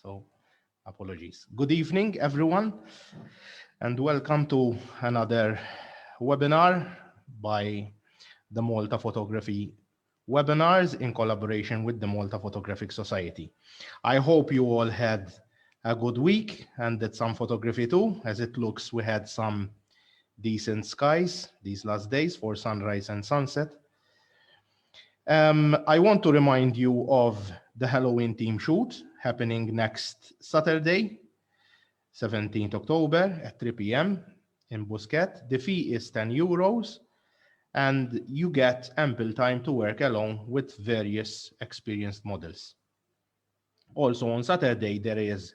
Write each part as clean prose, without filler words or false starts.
So apologies. Good evening, everyone, and welcome to another webinar by the Malta Photography Webinars in collaboration with the Malta Photographic Society. I hope you all had a good week and did some photography too. As it looks, we had some decent skies these last days for sunrise and sunset. I want to remind you of the Halloween team shoot happening next Saturday, 17th October at 3 p.m. in Busquets. The fee is €10 and you get ample time to work along with various experienced models. Also on Saturday, there is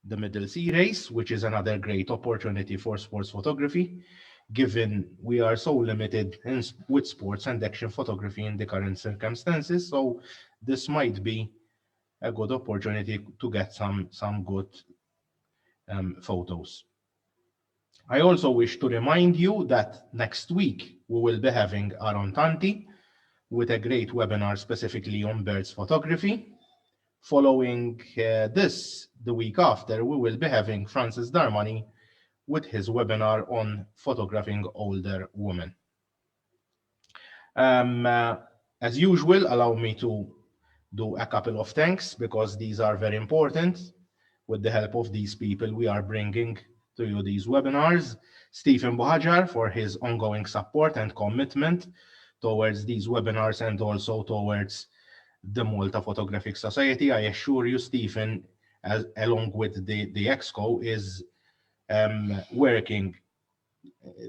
the Middle Sea Race, which is another great opportunity for sports photography, given we are so limited with sports and action photography in the current circumstances. So this might be a good opportunity to get some good photos. I also wish to remind you that next week we will be having Aaron Tanti with a great webinar specifically on birds photography. Following this, the week after, we will be having Francis Darmani with his webinar on photographing older women. As usual, allow me to do a couple of thanks because these are very important. With the help of these people, we are bringing to you these webinars. Stephen Bohajar for his ongoing support and commitment towards these webinars and also towards the Malta Photographic Society. I assure you, Stephen, along with the EXCO, is working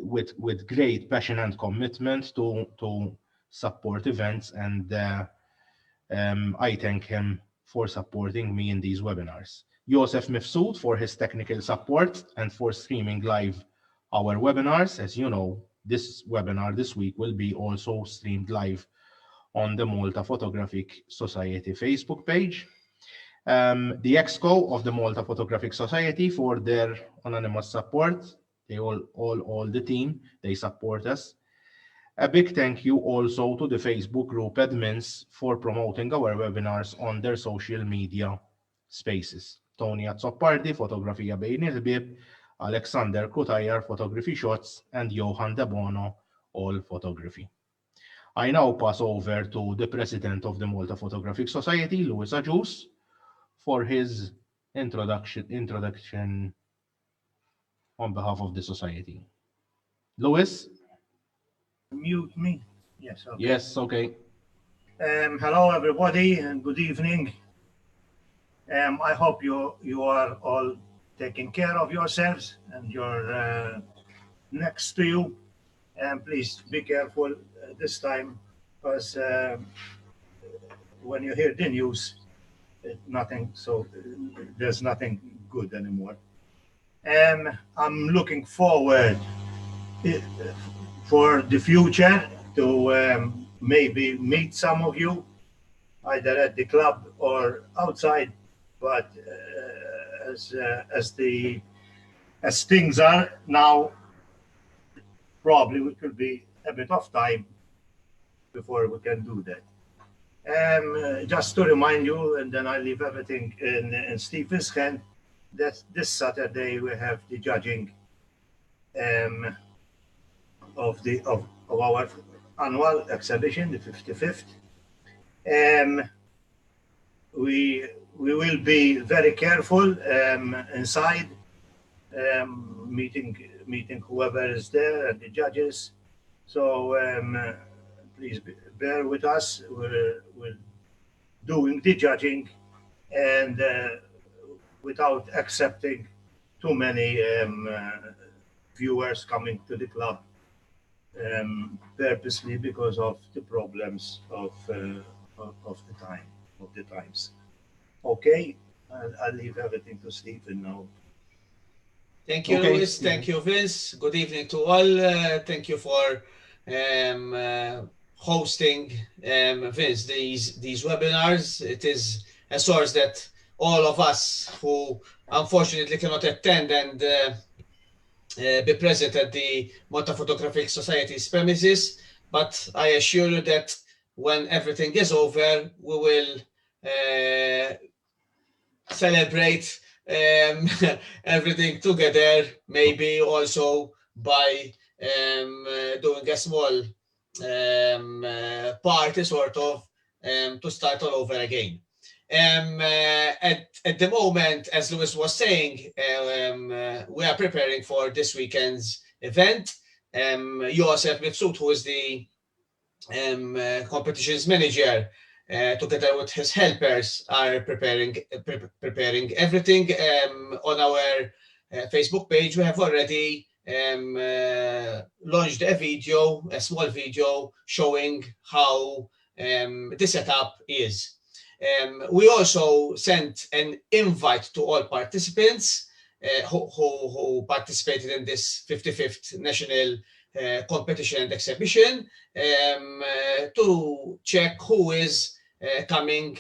with great passion and commitment to support events, and I thank him for supporting me in these webinars. Josef Mifsud for his technical support and for streaming live our webinars. As you know, this webinar this week will be also streamed live on the Malta Photographic Society Facebook page. The EXCO of the Malta Photographic Society for their anonymous support. They all the team, they support us. A big thank you also to the Facebook group admins for promoting our webinars on their social media spaces. Tony Azzopardi, Fotografija Bejn il-Bib, Alexander Kutajar, Photography Shots, and Johan De Bono, All Photography. I now pass over to the president of the Malta Photographic Society, Louis Ajus, for his introduction on behalf of the society. Louis? Mute me. Yes. Okay. Yes. Okay. Hello, everybody, and good evening. I hope you are all taking care of yourselves and your next to you. And please be careful this time, because when you hear the news, there's nothing good anymore. I'm looking forward for the future to maybe meet some of you either at the club or outside, but as things are now, probably it will be a bit of time before we can do that. Just to remind you, and then I leave everything in Stephen's hand, that this Saturday we have the judging of our annual exhibition, the 55th. We will be very careful inside, meeting whoever is there and the judges. So please bear with us. We're doing the judging, and without accepting too many viewers coming to the club, purposely because of the problems of the times. Okay, I'll leave everything to Stephen now. Thank you, Okay. Louis. Thank you, Vince. Good evening to all. Thank you for hosting, Vince, these webinars. It is a source that all of us who unfortunately cannot attend and be present at the Malta Photographic Society's premises, but I assure you that when everything is over, we will celebrate everything together, maybe also by doing a small party sort of to start all over again. At the moment, as Lewis was saying, we are preparing for this weekend's event. Josef Mifsud, who is the competitions manager, together with his helpers, are preparing everything. On our Facebook page, we have already launched a small video showing how the setup is. We also sent an invite to all participants who participated in this 55th National Competition and Exhibition to check who is coming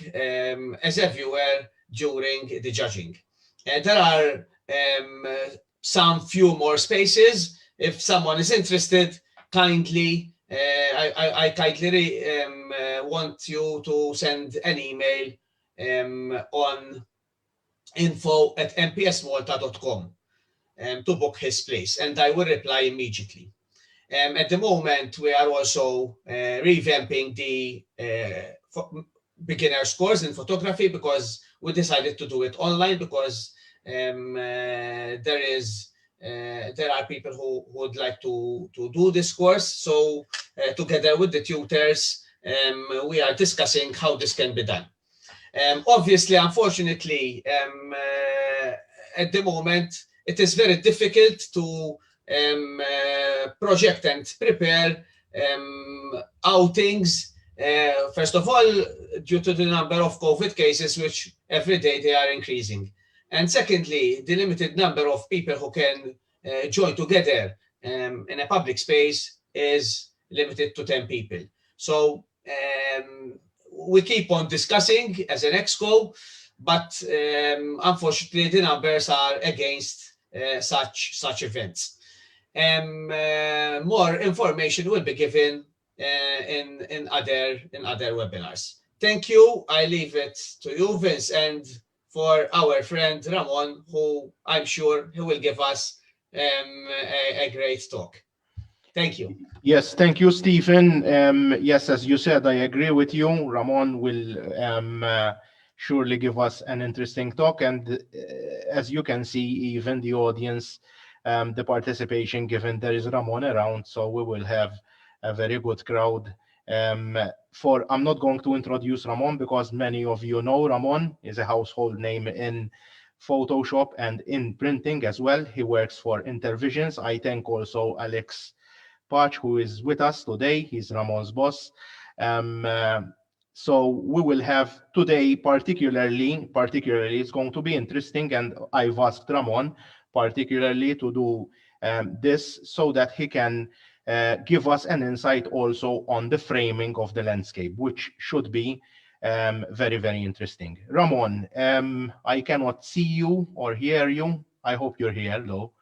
as a viewer during the judging. There are some few more spaces. If someone is interested, kindly, I kindly want you to send an email on info@mpsmalta.com to book his place, and I will reply immediately. At the moment, we are also revamping the beginner's course in photography because we decided to do it online because there are people who would like to do this course. So together with the tutors, we are discussing how this can be done. Obviously, unfortunately, at the moment, it is very difficult to project and prepare outings. First of all, due to the number of COVID cases, which every day they are increasing. And secondly, the limited number of people who can join together in a public space is limited to 10 people. So we keep on discussing as an exco, but unfortunately the numbers are against such events. More information will be given in other webinars. Thank you. I leave it to you, Vince, and for our friend Ramon, who I'm sure he will give us a great talk. Thank you. Yes, thank you, Stephen. Yes, as you said, I agree with you. Ramon will surely give us an interesting talk. And as you can see, even the audience, the participation, given there is Ramon around, so we will have a very good crowd. I'm not going to introduce Ramon because many of you know Ramon is a household name in Photoshop and in printing as well. He works for Intervisions. I thank also Alex Patch, who is with us today. He's Ramon's boss. So we will have today particularly, it's going to be interesting, and I've asked Ramon particularly to do this so that he can give us an insight also on the framing of the landscape, which should be very, very interesting. Ramon, I cannot see you or hear you. I hope you're here, though.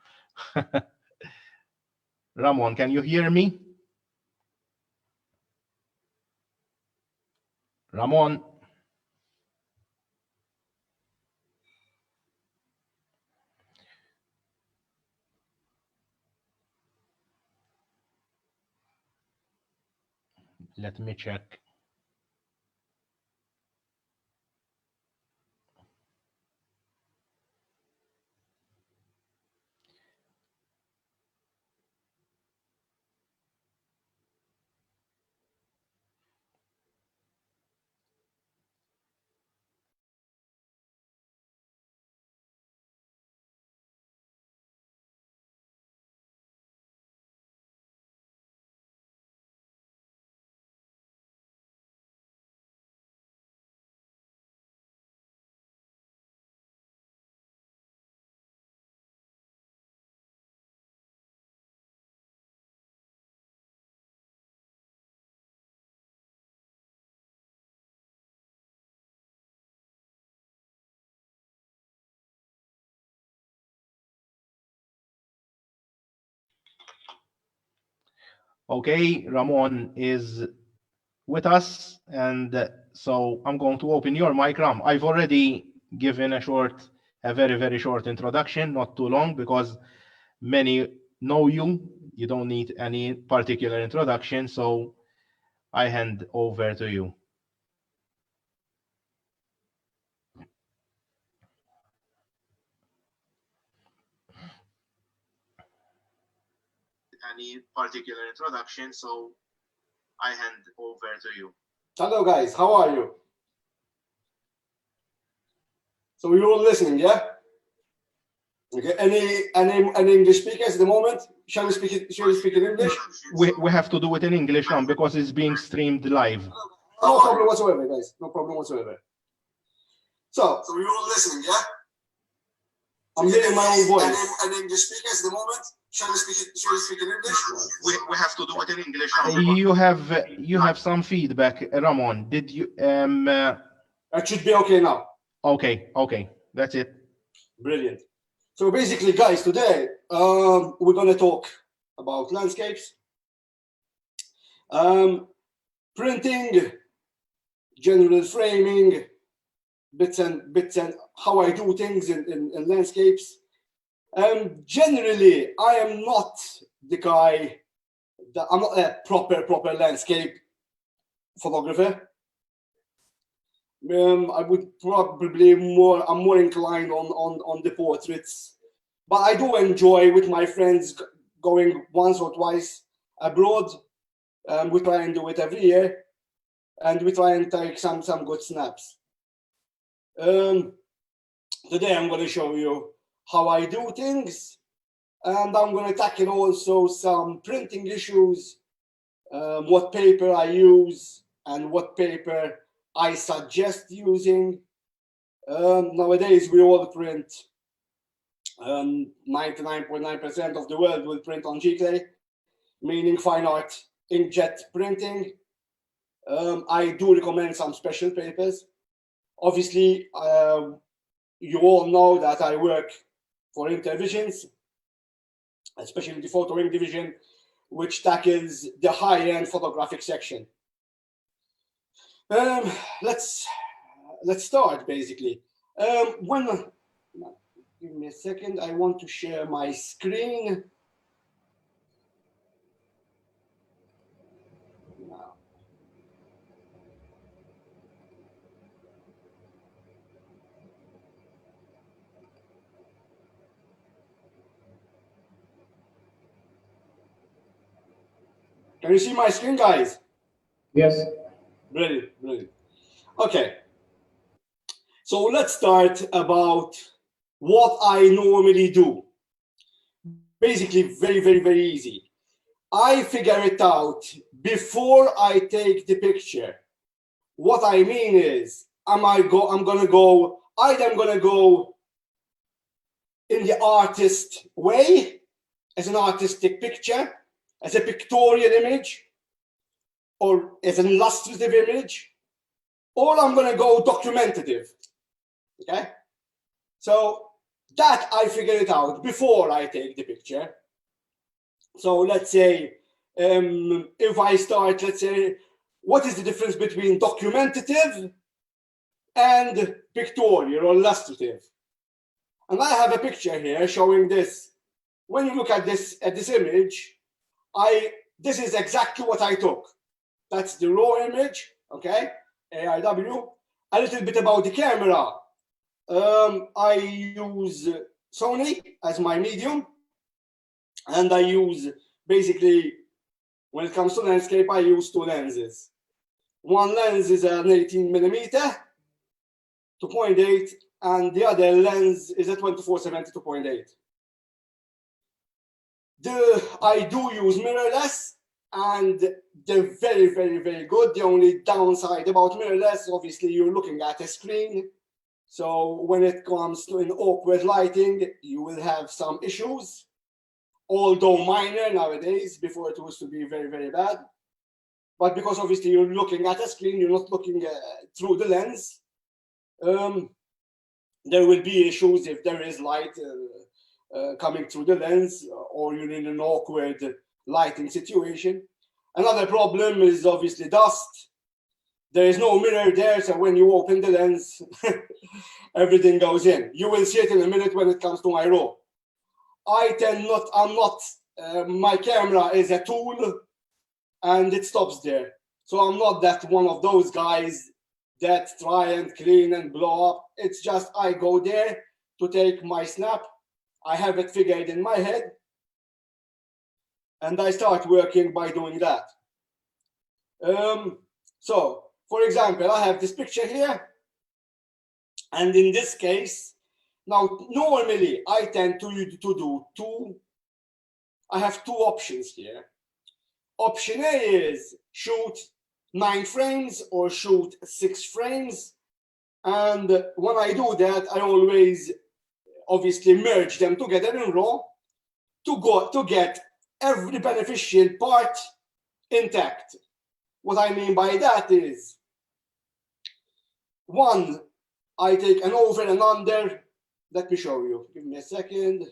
Ramon, can you hear me? Ramon. Let me check. Okay, Ramon is with us, and so I'm going to open your mic, Ram. I've already given a very short introduction, not too long, because many know you. You don't need any particular introduction, so I hand over to you. Any particular introduction, so I hand over to you. Hello guys, how are you? So you're all listening, yeah? Okay. Any English speakers at the moment? Shall we speak in English? We have to do it in English now because it's being streamed live. No problem whatsoever, guys. No problem whatsoever. So you're all listening, yeah? I'm hearing my own voice. Any English speakers at the moment? Shall we speak in English? We have to do it in English now. You have some feedback, Ramon. Did you It should be okay now. Okay. That's it. Brilliant. So basically, guys, today we're going to talk about landscapes, printing, general framing, bits and how I do things in landscapes. Generally, I am not the guy I'm not a proper landscape photographer. I would probably I'm more inclined on the portraits, but I do enjoy with my friends going once or twice abroad. We try and do it every year, and we try and take some good snaps. Today I'm going to show you how I do things, and I'm going to tackle also some printing issues, what paper I use and what paper I suggest using. Nowadays we all print, 99.9% of the world will print on GK, meaning fine art inkjet printing. I do recommend some special papers. Obviously, you all know that I work for Intervisions, especially the photo ink division, which tackles the high-end photographic section. Let's start basically. Give me a second. I want to share my screen. Now. Can you see my screen, guys? Yes. Brilliant. Okay. So let's start about what I normally do. Basically, very easy. I figure it out before I take the picture. What I mean is, I'm gonna go in the artist way, as an artistic picture, as a pictorial image, or as an illustrative image, or I'm gonna go documentative. Okay, so that I figure it out before I take the picture. So let's say if I start, let's say, what is the difference between documentative and pictorial or illustrative? And I have a picture here showing this. When you look at this image, this is exactly what I took. That's the raw image, okay? AIW. A little bit about the camera. I use Sony as my medium, and I use basically, when it comes to landscape, I use two lenses. One lens is an 18mm 2.8, and the other lens is a 24-70 2.8. I do use mirrorless, and they're very good. The only downside about mirrorless, obviously, you're looking at a screen. So when it comes to an awkward lighting, you will have some issues, although minor nowadays. Before it used to be very bad. But because obviously you're looking at a screen, you're not looking through the lens, there will be issues if there is light coming through the lens, or you're in an awkward lighting situation. Another problem is obviously dust. There is no mirror there, so when you open the lens, everything goes in. You will see it in a minute when it comes to my RAW. My camera is a tool and it stops there. So I'm not that one of those guys that try and clean and blow up. It's just I go there to take my snap. I have it figured in my head and I start working by doing that. So, for example, I have this picture here. And in this case, now normally I tend to do I have two options here. Option A is shoot 9 frames or shoot 6 frames. And when I do that, I always obviously merge them together in RAW to get every beneficial part intact. What I mean by that is, one, I take an over and under. Let me show you. Give me a second.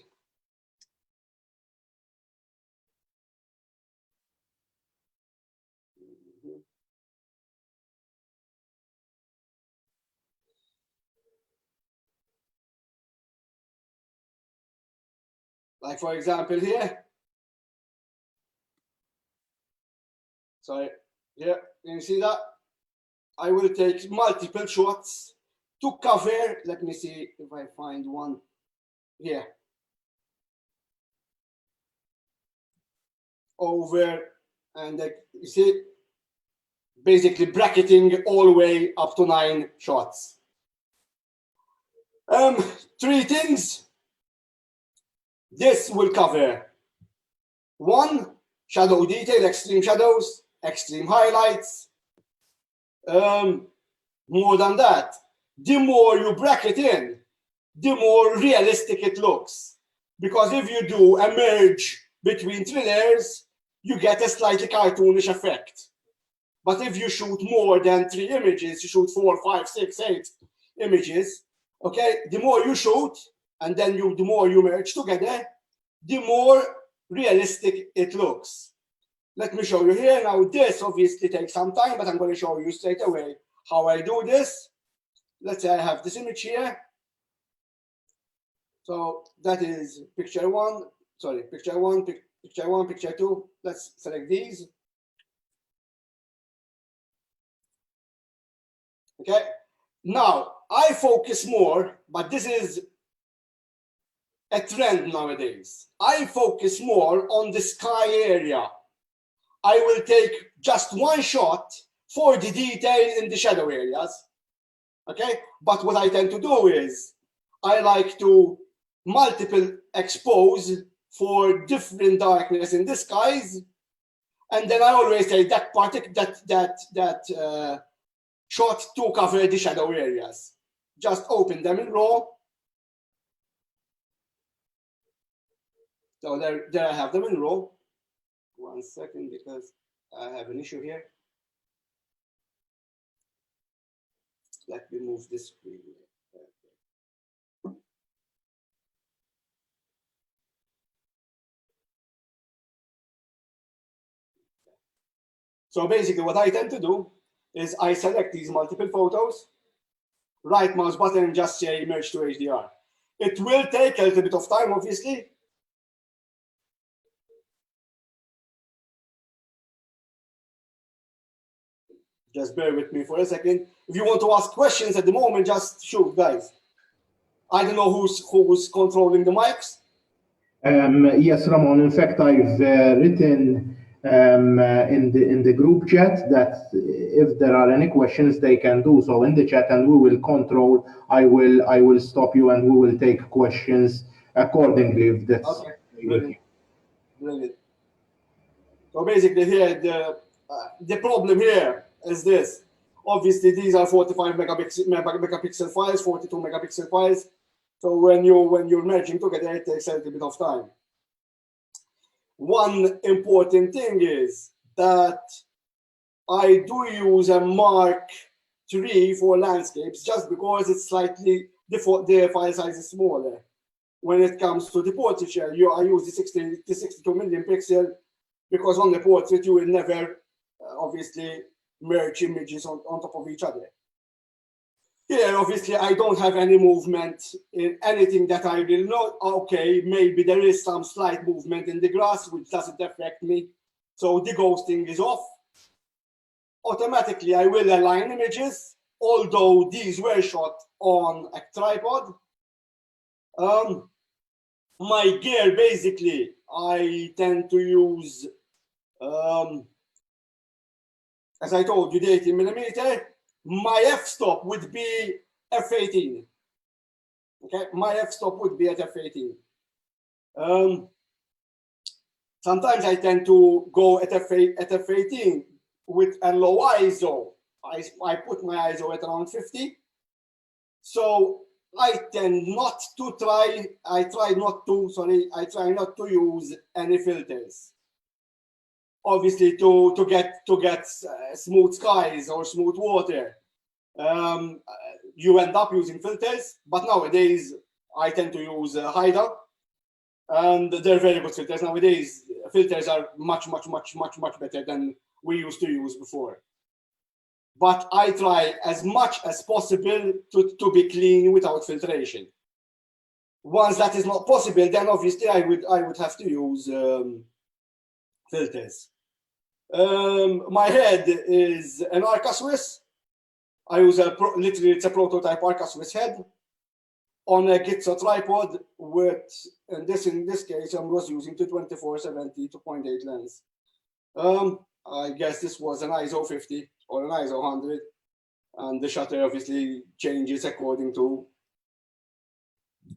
Like for example here. Sorry, here, can you see that? I will take multiple shots to cover. Let me see if I find one here. Over, and you see, basically bracketing all the way up to 9 shots. 3 things. This will cover 1, shadow detail, extreme shadows, extreme highlights. More than that, the more you bracket in, the more realistic it looks. Because if you do a merge between 3 layers, you get a slightly cartoonish effect. But if you shoot more than 3 images, you shoot 4, 5, 6, 8 images, okay, the more you shoot, and then the more you merge together, the more realistic it looks. Let me show you here. Now this obviously takes some time, but I'm going to show you straight away how I do this. Let's say I have this image here. So that is picture 1, sorry, picture 1, picture 1, picture 2. Let's select these. Okay, now I focus more, but this is a trend nowadays. I focus more on the sky area. I will take just 1 shot for the detail in the shadow areas. Okay, but what I tend to do is I like to multiple expose for different darkness in the skies, and then I always take that shot to cover the shadow areas. Just open them in RAW. So there I have them in RAW. 1 second, because I have an issue here. Let me move this screen. So basically what I tend to do is I select these multiple photos, right mouse button, and just say merge to HDR. It will take a little bit of time, obviously. Just bear with me for a second. If you want to ask questions at the moment, just shoot, guys. I don't know who's controlling the mics. Yes, Ramon. In fact, I've written in the group chat that if there are any questions, they can do so in the chat, and we will control. I will stop you, and we will take questions accordingly. If that's okay. Brilliant. Brilliant. So basically, here the problem here is this. Obviously, these are 45 megapixel files, 42 megapixel files. So when you're merging together, it takes a little bit of time. One important thing is that I do use a Mark III for landscapes just because it's slightly the file size is smaller. When it comes to the portraiture, I use the 62 million pixel because on the portrait you will never obviously merge images on top of each other. Here, obviously, I don't have any movement in anything that I will know. Okay, maybe there is some slight movement in the grass, which doesn't affect me. So the ghosting is off. Automatically, I will align images, although these were shot on a tripod. My gear, basically, I tend to use, as I told you, the 80mm. My f-stop would be f18. Okay, my f-stop would be at f18. Sometimes I tend to go at f18 with a low ISO. I put my ISO at around 50. So I tend not to try, I try not to use any filters. Obviously, to get smooth skies or smooth water, you end up using filters. But nowadays, I tend to use Haida, and they're very good filters. Nowadays, filters are much better than we used to use before. But I try as much as possible to be clean without filtration. Once that is not possible, then obviously I would have to use filters. My head is an Arca Swiss. I use literally it's a prototype Arca Swiss head on a Gitzo tripod with, in this case I was using 24-70 2.8 lens. I guess this was an ISO 50 or an ISO 100, and the shutter obviously changes according to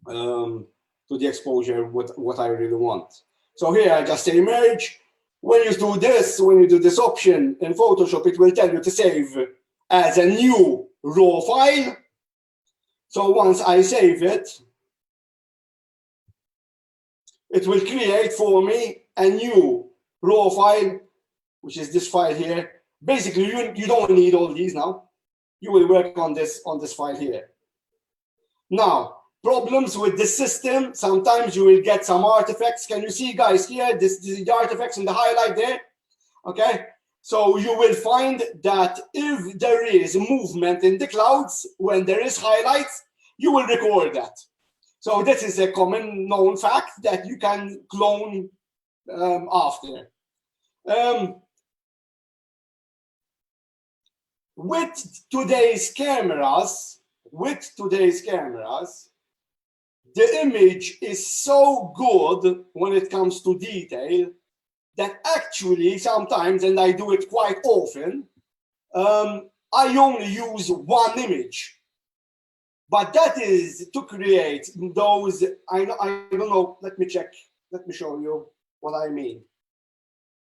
the exposure, what I really want. So here I just say merge. When you do this option in Photoshop, it will tell you to save as a new raw file. So once I save it, it will create for me a new raw file, which is this file here. Basically, you don't need all these now. You will work on this file here. Now, problems with this system, sometimes you will get some artifacts. Can you see, guys, here, the artifacts in the highlight there? Okay, so you will find that if there is movement in the clouds, when there is highlights, you will record that. So this is a common known fact that you can clone after. With today's cameras, the image is so good when it comes to detail that actually sometimes, and I do it quite often, I only use one image. But that is to create those, I don't know, let me check, let me show you what I mean.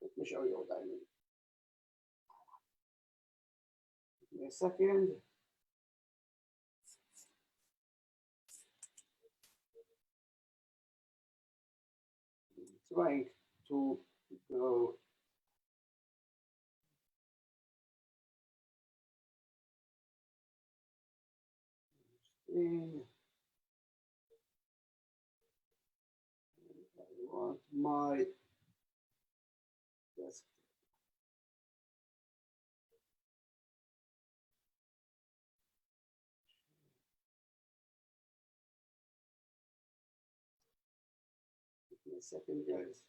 Let me show you what I mean. Give me a second. Trying to go. I want my desk. Give me a second, guys.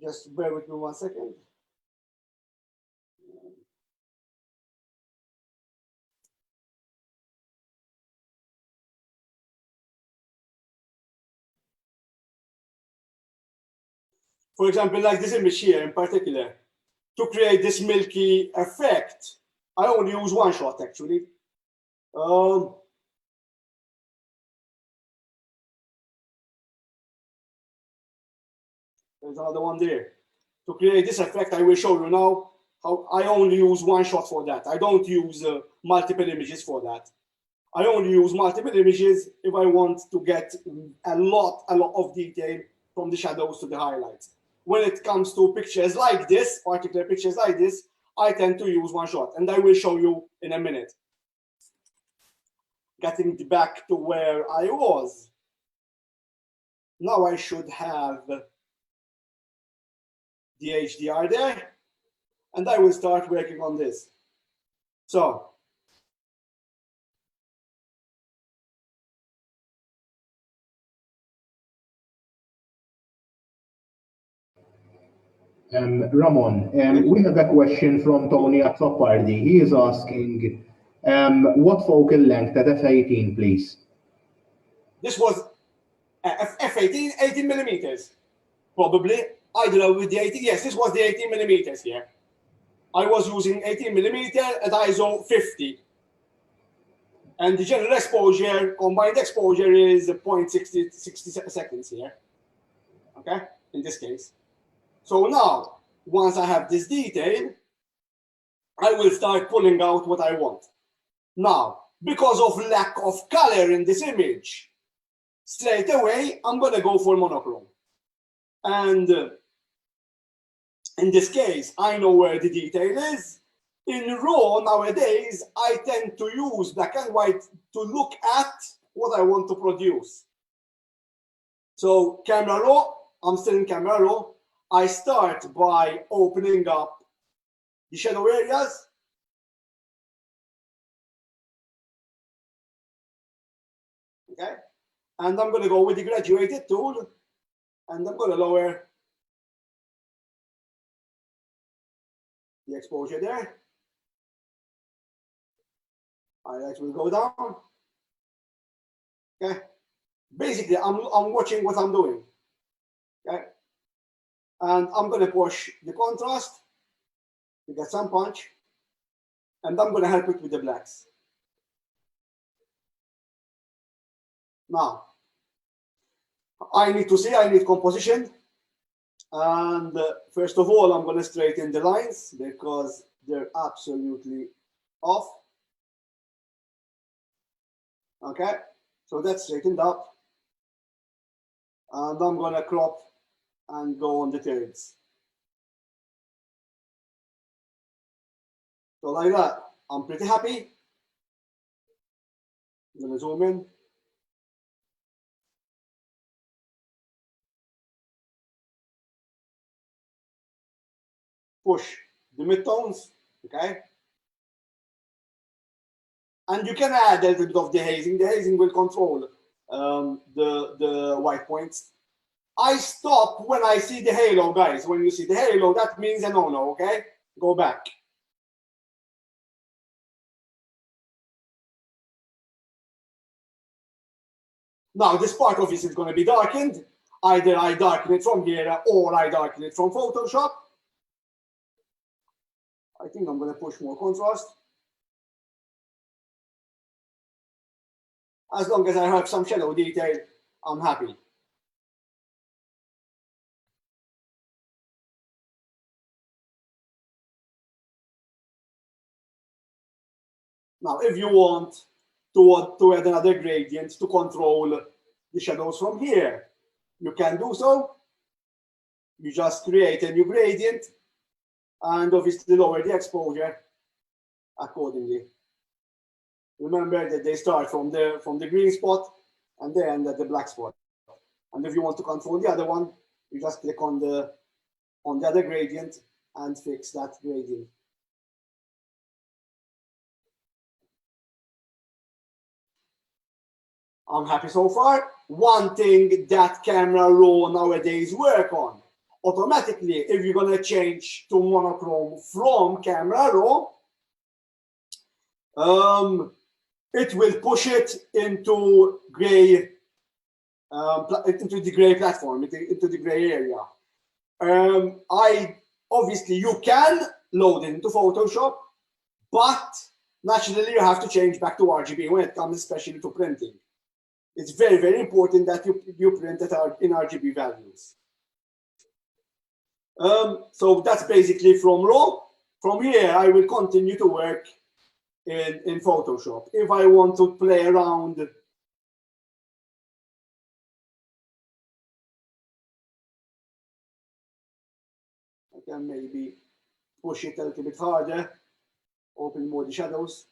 Just bear with me 1 second. For example, like this image here in particular, to create this milky effect, I only use one shot actually. There's another one there. To create this effect, I will show you now how I only use one shot for that. I don't use multiple images for that. I only use multiple images if I want to get a lot of detail from the shadows to the highlights. When it comes to pictures like this, particular pictures like this, I tend to use one shot, and I will show you in a minute. Getting back to where I was. Now I should have the HDR there, and I will start working on this. So, Ramon, we have a question from Tony Atzopardi. He is asking, what focal length at f18, please? this was f18, 18 millimeters, probably. I don't know with the 18. Yes, this was the 18 millimeters here. I was using 18 millimeter at ISO 50. And the general exposure, combined exposure is 0.60 seconds here. Okay, in this case. So now, once I have this detail, I will start pulling out what I want. Now, because of lack of color in this image, straight away, I'm going to go for monochrome. And in this case, I know where the detail is. In RAW nowadays, I tend to use black and white to look at what I want to produce. So camera raw, I'm still in camera raw. I start by opening up the shadow areas. Okay. And I'm going to go with the graduated tool, and I'm going to lower the exposure there. Highlights will go down. Okay. Basically, I'm watching what I'm doing. Okay. And I'm going to push the contrast to get some punch, and I'm going to help it with the blacks. Now, I need composition. And first of all, I'm going to straighten the lines because they're absolutely off. Okay, so that's straightened up. And I'm going to crop and go on the thirds. So like that, I'm pretty happy. I'm going to zoom in. Push the midtones, okay? And you can add a little bit of dehazing. Dehazing will control the white points. I stop when I see the halo, guys. When you see the halo, that means a no-no, okay? Go back. Now, this part of this is going to be darkened. Either I darken it from here or I darken it from Photoshop. I think I'm going to push more contrast. As long as I have some shadow detail, I'm happy. Now, if you want to add another gradient to control the shadows from here, you can do so. You just create a new gradient and obviously lower the exposure accordingly. Remember that they start from the green spot and they end at the black spot. And if you want to control the other one, you just click on the other gradient and fix that gradient. I'm happy so far. One thing that Camera Raw nowadays work on, automatically, if you're gonna change to monochrome from Camera Raw, it will push it into gray, into the gray platform, into the gray area. Obviously you can load it into Photoshop, but naturally you have to change back to RGB when it comes especially to printing. It's very, very important that you print it out in RGB values. So that's basically from RAW. From here, I will continue to work in Photoshop. If I want to play around, I can maybe push it a little bit harder, open more the shadows.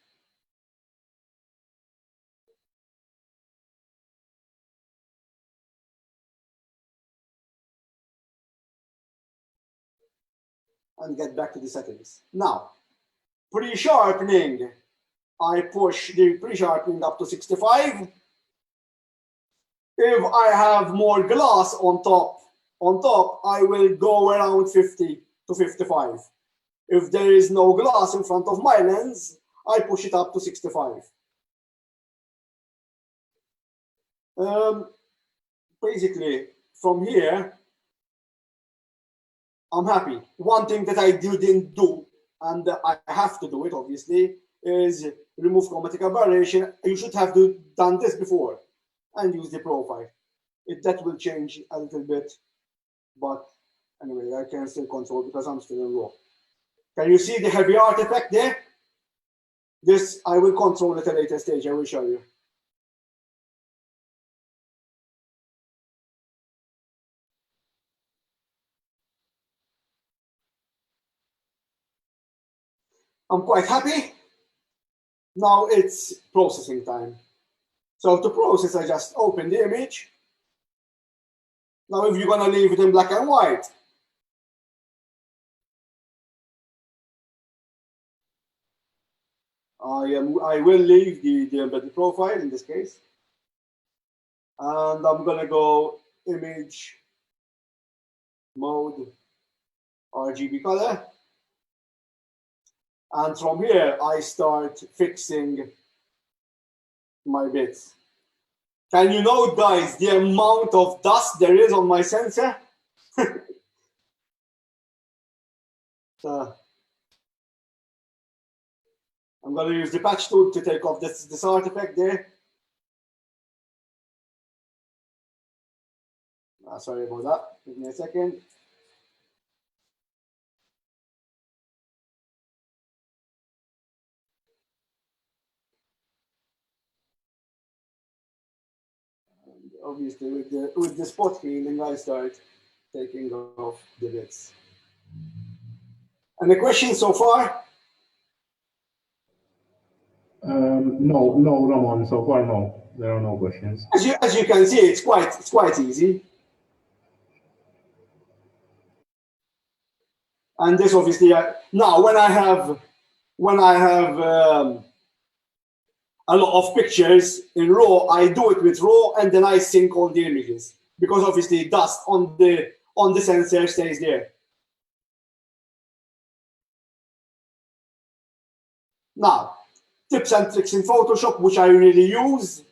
And get back to the settings. Now, pre-sharpening. I push the pre-sharpening up to 65. If I have more glass on top, I will go around 50 to 55. If there is no glass in front of my lens, I push it up to 65. Basically, from here, I'm happy. One thing that I didn't do, and I have to do it obviously, is remove chromatic aberration. You should have done this before and use the profile. That will change a little bit, but anyway, I can still control because I'm still in RAW. Can you see the heavy artifact there? This I will control at a later stage. I will show you. I'm quite happy. Now it's processing time. So to process, I just open the image. Now if you're gonna leave it in black and white, I will leave the embedded profile in this case. And I'm gonna go image mode RGB color. And from here, I start fixing my bits. Can you note, guys, the amount of dust there is on my sensor? So, I'm going to use the patch tool to take off this artifact there. Sorry about that. Give me a second. And obviously, with the spot healing, I start taking off the bits. Any questions so far? No, Ramon. So far, no. There are no questions. As you can see, it's quite easy. And this obviously now when I have a lot of pictures in RAW, I do it with RAW and then I sync all the images because obviously dust on the sensor stays there. Now, tips and tricks in Photoshop, which I really use.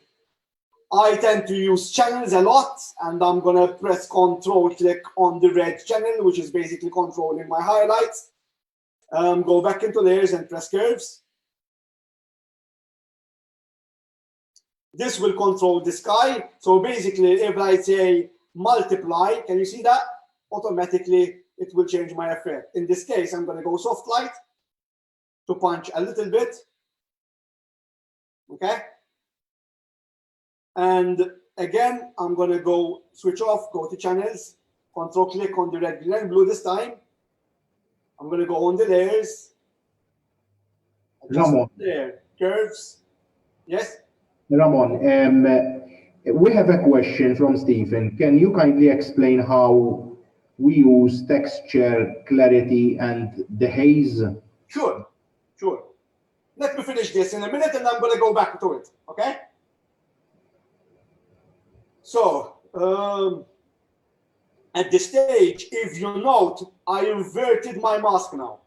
I tend to use channels a lot, and I'm gonna press Control-click on the red channel, which is basically controlling my highlights. Go back into layers and press curves. This will control the sky. So basically, if I say multiply, can you see that? Automatically, it will change my effect. In this case, I'm gonna go soft light to punch a little bit. Okay. And again, I'm going to go switch off, go to channels, Control-click on the red, green, and blue this time. I'm going to go on the layers. Ramon. There, curves. Yes? Ramon, we have a question from Stephen. Can you kindly explain how we use texture, clarity, and the haze? Sure. Let me finish this in a minute, and I'm going to go back to it, okay? So, at this stage, if you note, I inverted my mask now.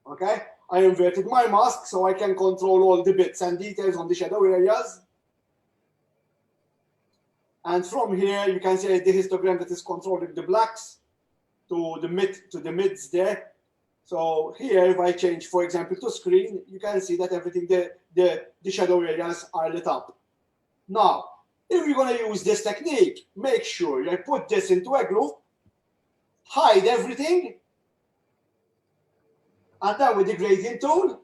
Okay? I inverted my mask so I can control all the bits and details on the shadow areas. And from here, you can see the histogram that is controlling the blacks to the mids there. So here, if I change, for example, to screen, you can see that everything, the shadow areas are lit up. Now, if you're going to use this technique, make sure you put this into a group, hide everything, and then with the gradient tool,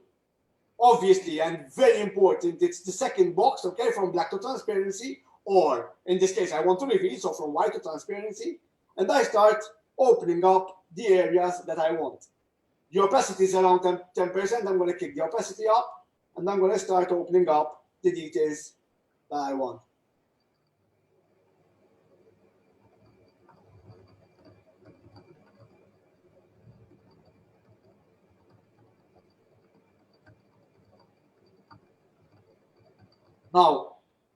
obviously, and very important, it's the second box, okay, from black to transparency, or in this case, I want to reveal, so from white to transparency, and I start opening up the areas that I want. The opacity is around 10%. I'm going to kick the opacity up, and I'm going to start opening up the details that I want. Now,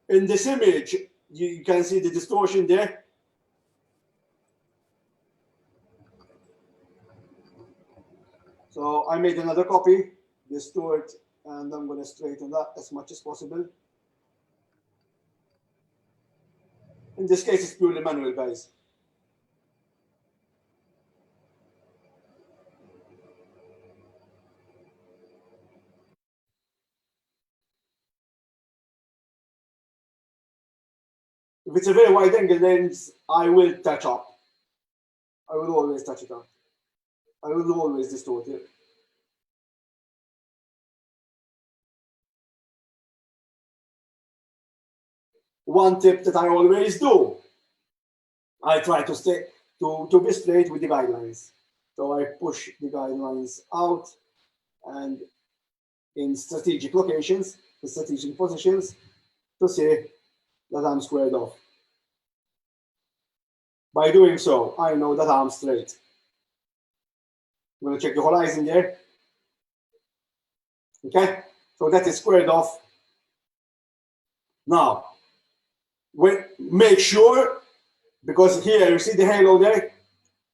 in this image, you can see the distortion there. So I made another copy, distort, and I'm going to straighten that as much as possible. In this case, it's purely manual, guys. If it's a very wide angle lens, I will touch up. I will always touch it up. I will always distort it. One tip that I always do, I try to stay to be straight with the guidelines. So I push the guidelines out, and in strategic locations, in strategic positions, to say that I'm squared off. By doing so, I know that I'm straight. I'm going to check the horizon there. Okay, so that is squared off. Now, make sure, because here you see the halo there,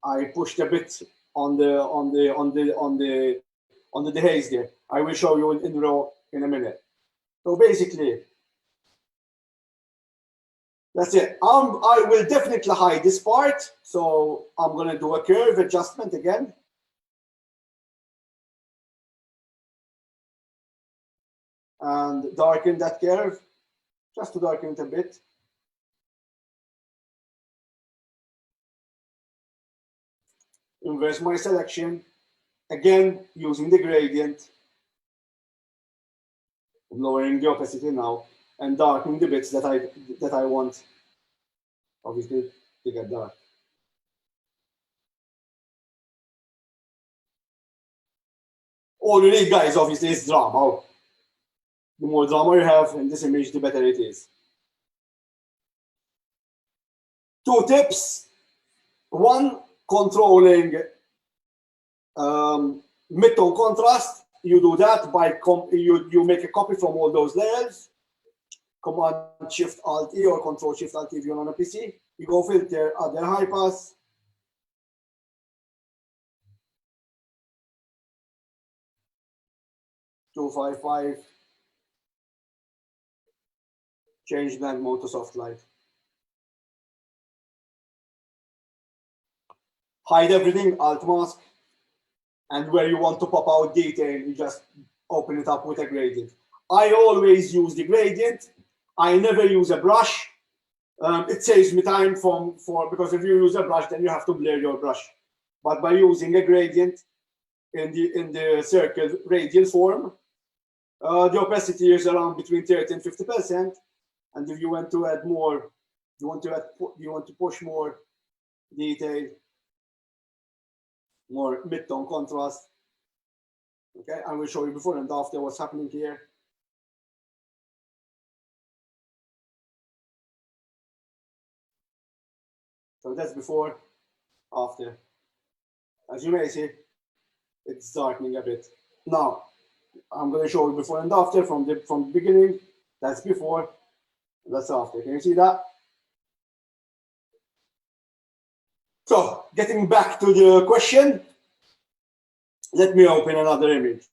I pushed a bit on the haze there. I will show you in RAW in a minute. So basically, that's it. I will definitely hide this part. So I'm going to do a curve adjustment again. And darken that curve, just to darken it a bit. Inverse my selection, again using the gradient, lowering the opacity now, and darkening the bits that I want, obviously, to get dark. All you need, guys, obviously, is drama. The more drama you have in this image, the better it is. 2 tips. 1, controlling mid-tone contrast. You do that by you make a copy from all those layers. Command Shift Alt E or Control Shift Alt E if you're on a PC. You go filter, other high pass. .255. Change blend mode to soft light. Hide everything, Alt mask. And where you want to pop out detail, you just open it up with a gradient. I always use the gradient. I never use a brush. It saves me time because if you use a brush, then you have to blur your brush. But by using a gradient in the circle radial form, the opacity is around between 30 and 50%. And if you want to add more, you want to push more detail, more mid-tone contrast. Okay, I will show you before and after what's happening here. So that's before, after. As you may see, it's darkening a bit. Now, I'm going to show you before and after from the beginning. That's before, that's after. Can you see that? So, getting back to the question, let me open another image.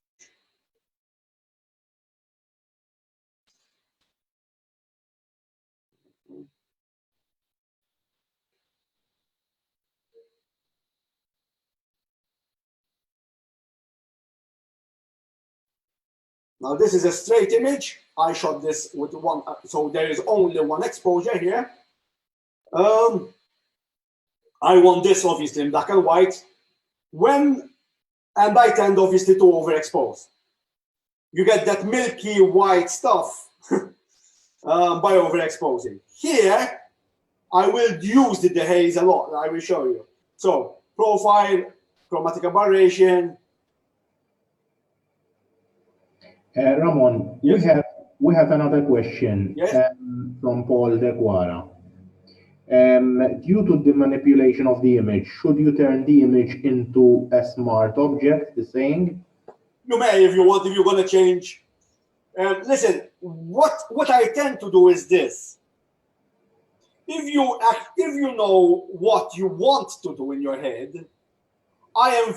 Now this is a straight image. I shot this with one, so there is only one exposure here. I want this obviously in black and white. And I tend obviously to overexpose. You get that milky white stuff by overexposing. Here, I will use the dehaze a lot. I will show you. So profile, chromatic aberration, Ramon, Yes. we have another question Yes. from Paul De Guara. Due to the manipulation of the image, should you turn the image into a smart object, the saying? You may if you want, if you're going to change. Listen, what I tend to do is this. If you know what you want to do in your head, I am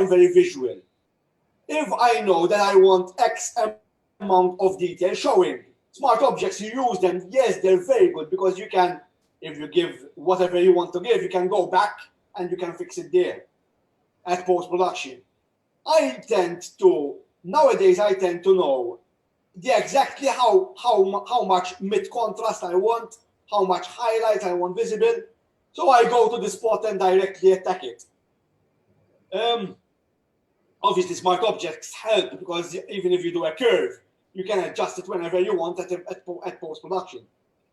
very visual. If I know that I want X amount of detail showing, smart objects, you use them, yes, they're very good because you can, if you give whatever you want to give, you can go back and you can fix it there at post-production. Nowadays I tend to know exactly how much mid-contrast I want, how much highlight I want visible. So I go to the spot and directly attack it. Obviously, smart objects help because even if you do a curve, you can adjust it whenever you want at post-production.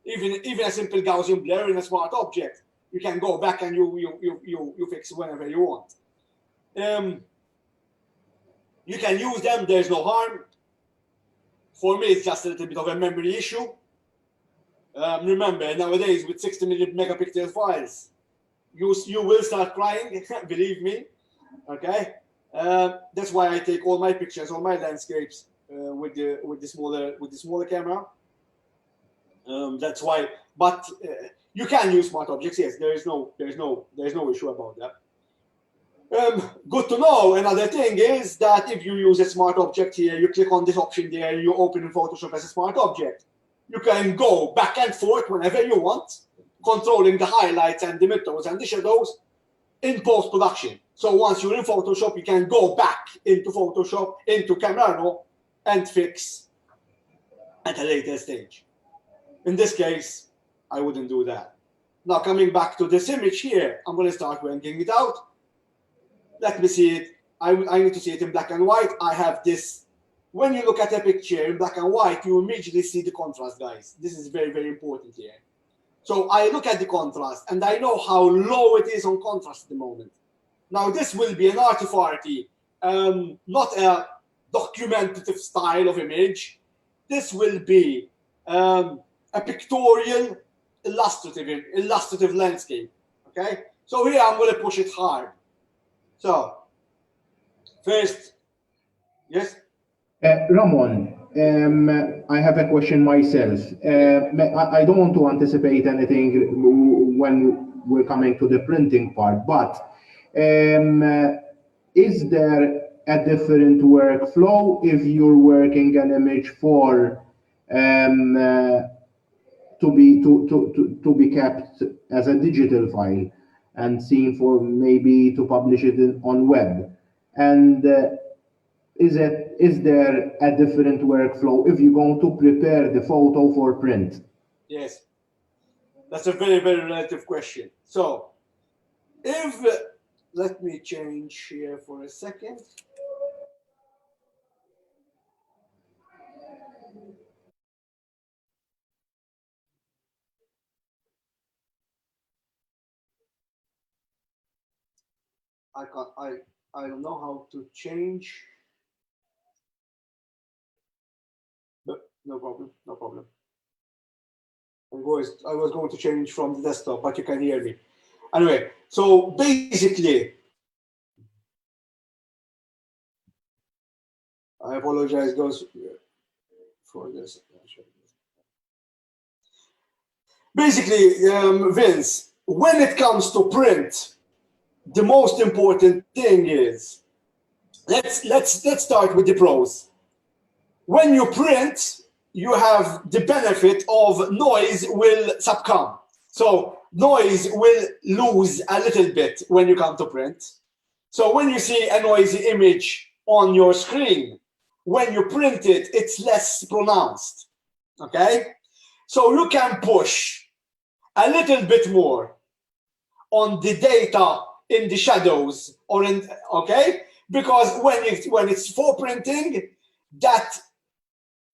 Even a simple Gaussian blur in a smart object, you can go back and you fix it whenever you want. You can use them, there's no harm. For me, it's just a little bit of a memory issue. Remember, nowadays with 60 million megapixel files, you will start crying, believe me. Okay, that's why I take all my pictures, all my landscapes with the smaller camera. That's why. But you can use smart objects. Yes, there's no issue about that. Good to know. Another thing is that if you use a smart object here, you click on this option there, you open in Photoshop as a smart object. You can go back and forth whenever you want, controlling the highlights and the midtones and the shadows in post-production. So once you're in Photoshop, you can go back into Photoshop, into Camera Raw, and fix at a later stage. In this case, I wouldn't do that. Now coming back to this image here, I'm going to start working it out. Let me see it. I need to see it in black and white. I have this. When you look at a picture in black and white, you immediately see the contrast, guys. This is very, very important here. So I look at the contrast and I know how low it is on contrast at the moment. Now this will be an arty-farty, not a documentative style of image. This will be a pictorial, illustrative landscape. Okay. So here I'm going to push it hard. So, first, yes? Ramon, I have a question myself. I don't want to anticipate anything when we're coming to the printing part, but is there a different workflow if you're working an image for to be kept as a digital file and seen for maybe to publish it on web? And is there a different workflow if you're going to prepare the photo for print? Yes, that's a very, very relative question. So, let me change here for a second. I don't know how to change, but no problem. I was going to change from the desktop, but you can hear me. Anyway, so basically, I apologize, guys, for this. Basically, Vince, when it comes to print, the most important thing is let's start with the pros. When you print, you have the benefit of noise will succumb. So noise will lose a little bit when you come to print. So when you see a noisy image on your screen, when you print it, it's less pronounced. Okay? So you can push a little bit more on the data in the shadows or in, okay? Because when it's for printing, that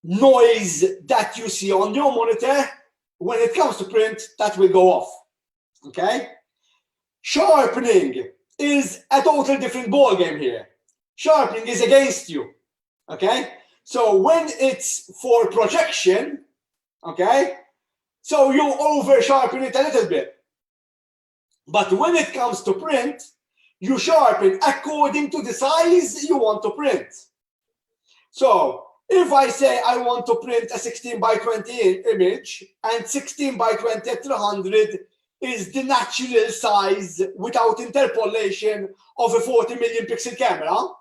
noise that you see on your monitor, when it comes to print, that will go off. Okay? Sharpening is a totally different ball game here. Sharpening is against you. Okay, so when it's for projection, okay, so you over sharpen it a little bit. But when it comes to print, you sharpen according to the size you want to print. So if I say I want to print a 16 by 20 image, and 16 by 20 at 300 is the natural size without interpolation of a 40 million pixel camera,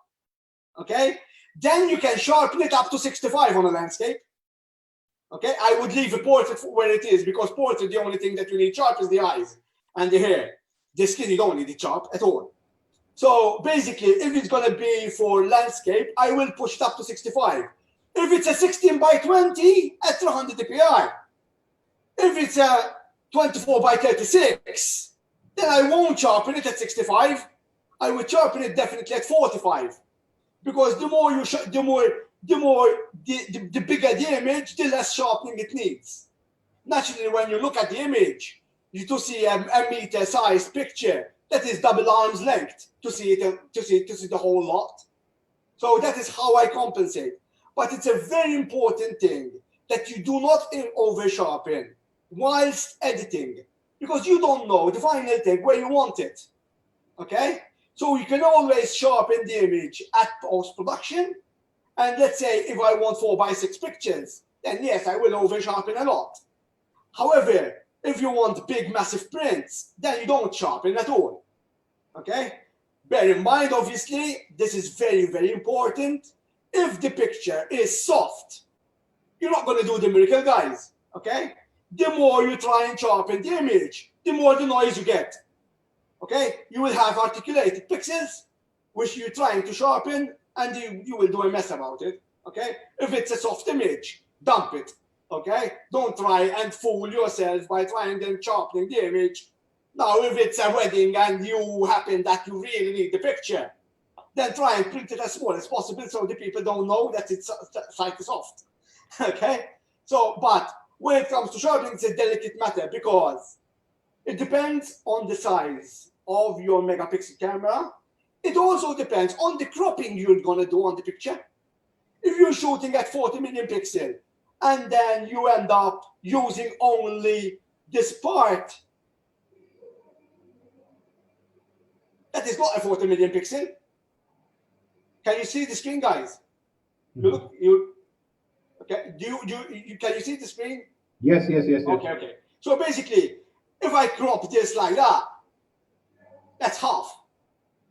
okay, then you can sharpen it up to 65 on a landscape. Okay, I would leave a portrait where it is, because portrait, the only thing that you need sharp is the eyes and the hair. The skin, you don't need it sharp at all. So basically, if it's going to be for landscape, I will push it up to 65. If it's a 16 by 20 at 300 dpi, if it's a 24 by 36, then I won't sharpen it at 65. I would sharpen it definitely at 45, because the more you the bigger the image, the less sharpening it needs. Naturally, when you look at the image, you to see a meter-sized picture that is double arm's length to see it, to see the whole lot. So that is how I compensate. But it's a very important thing that you do not over sharpen whilst editing, because you don't know the final thing where you want it. Okay, so you can always sharpen the image at post-production. And let's say if I want 4x6 pictures, then yes, I will over sharpen a lot. However, if you want big massive prints, then you don't sharpen at all. Okay, bear in mind, obviously, this is very, very important. If the picture is soft, you're not going to do the miracle, guys. Okay, the more you try and sharpen the image, the more the noise you get. Okay, you will have articulated pixels which you're trying to sharpen, and you will do a mess about it. Okay, if it's a soft image, dump it. Okay, don't try and fool yourself by trying and sharpening the image. Now, if it's a wedding and you happen that you really need the picture, then try and print it as small as possible so the people don't know that it's slightly soft. Okay, so but when it comes to sharpening, it's a delicate matter, because it depends on the size of your megapixel camera. It also depends on the cropping you're gonna do on the picture. If you're shooting at 40 million pixel and then you end up using only this part, that is not a 40 million pixel. Can you see the screen, guys? You okay? Can you see the screen? Yes. Okay. So basically, if I crop this like that, that's half.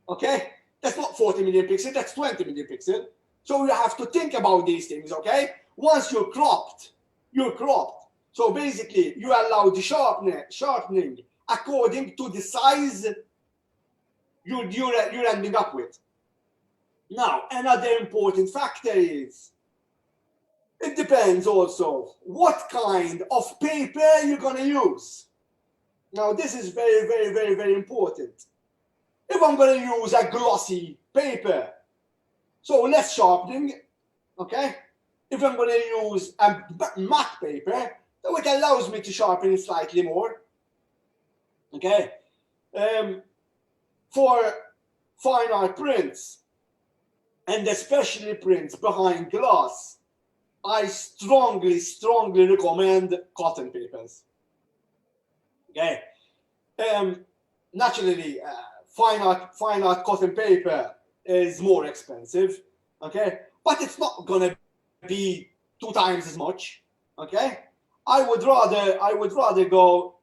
Okay, that's not 40 million pixel, that's 20 million pixel. So you have to think about these things. Okay, once you're cropped. So basically, you allow the sharpening according to the size you're ending up with. Now, another important factor is, it depends also what kind of paper you're going to use. Now, this is very, very, very, very important. If I'm going to use a glossy paper, so less sharpening, okay? If I'm going to use a matte paper, which allows me to sharpen it slightly more, okay? For fine art prints, and especially prints behind glass, I strongly, strongly recommend cotton papers. Okay, naturally, fine art cotton paper is more expensive. Okay, but it's not gonna be 2 times as much. Okay, I would rather go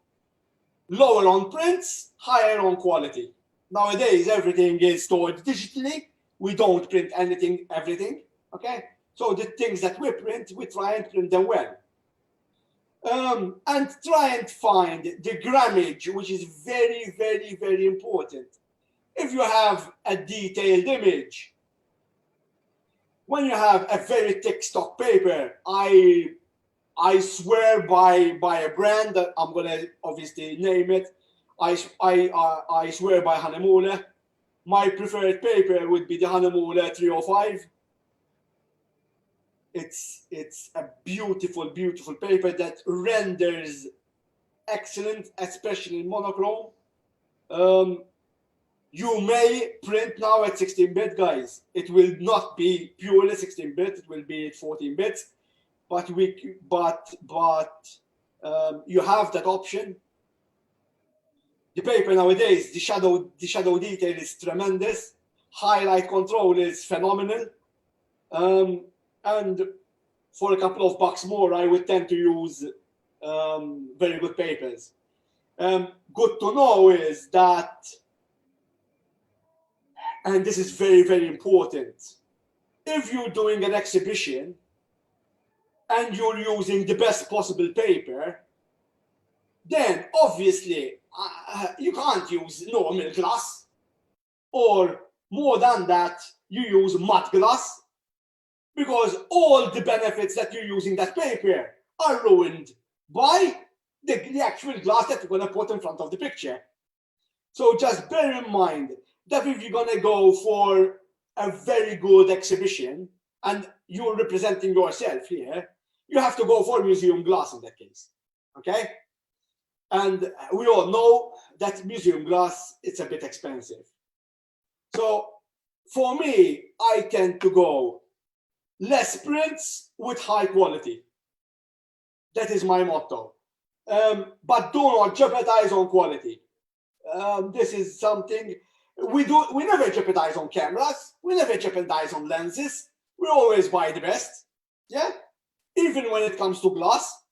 lower on prints, higher on quality. Nowadays, everything is stored digitally. We don't print everything. Okay, so the things that we print, we try and print them well. And try and find the grammage, which is very, very, very important. If you have a detailed image, when you have a very thick stock paper, I swear by a brand that I'm gonna obviously name it. I swear by Hanemole. My preferred paper would be the Hanemole 305. It's a beautiful, beautiful paper that renders excellent, especially in monochrome. You may print now at 16-bit, guys. It will not be purely 16-bit. It will be 14 bits, but you have that option. The paper nowadays, the shadow detail is tremendous. Highlight control is phenomenal. And for a couple of bucks more, I would tend to use very good papers. Good to know is that, and this is very, very important, if you're doing an exhibition and you're using the best possible paper, then obviously you can't use normal glass, or more than that, you use matte glass, because all the benefits that you're using that paper are ruined by the actual glass that you're going to put in front of the picture. So just bear in mind that if you're going to go for a very good exhibition and you're representing yourself here, you have to go for museum glass in that case, okay? And we all know that museum glass, it's a bit expensive. So for me, I tend to go less prints with high quality. That is my motto. But do not jeopardize on quality. This is something we never jeopardize on cameras. We never jeopardize on lenses. We always buy the best. Yeah. Even when it comes to glass,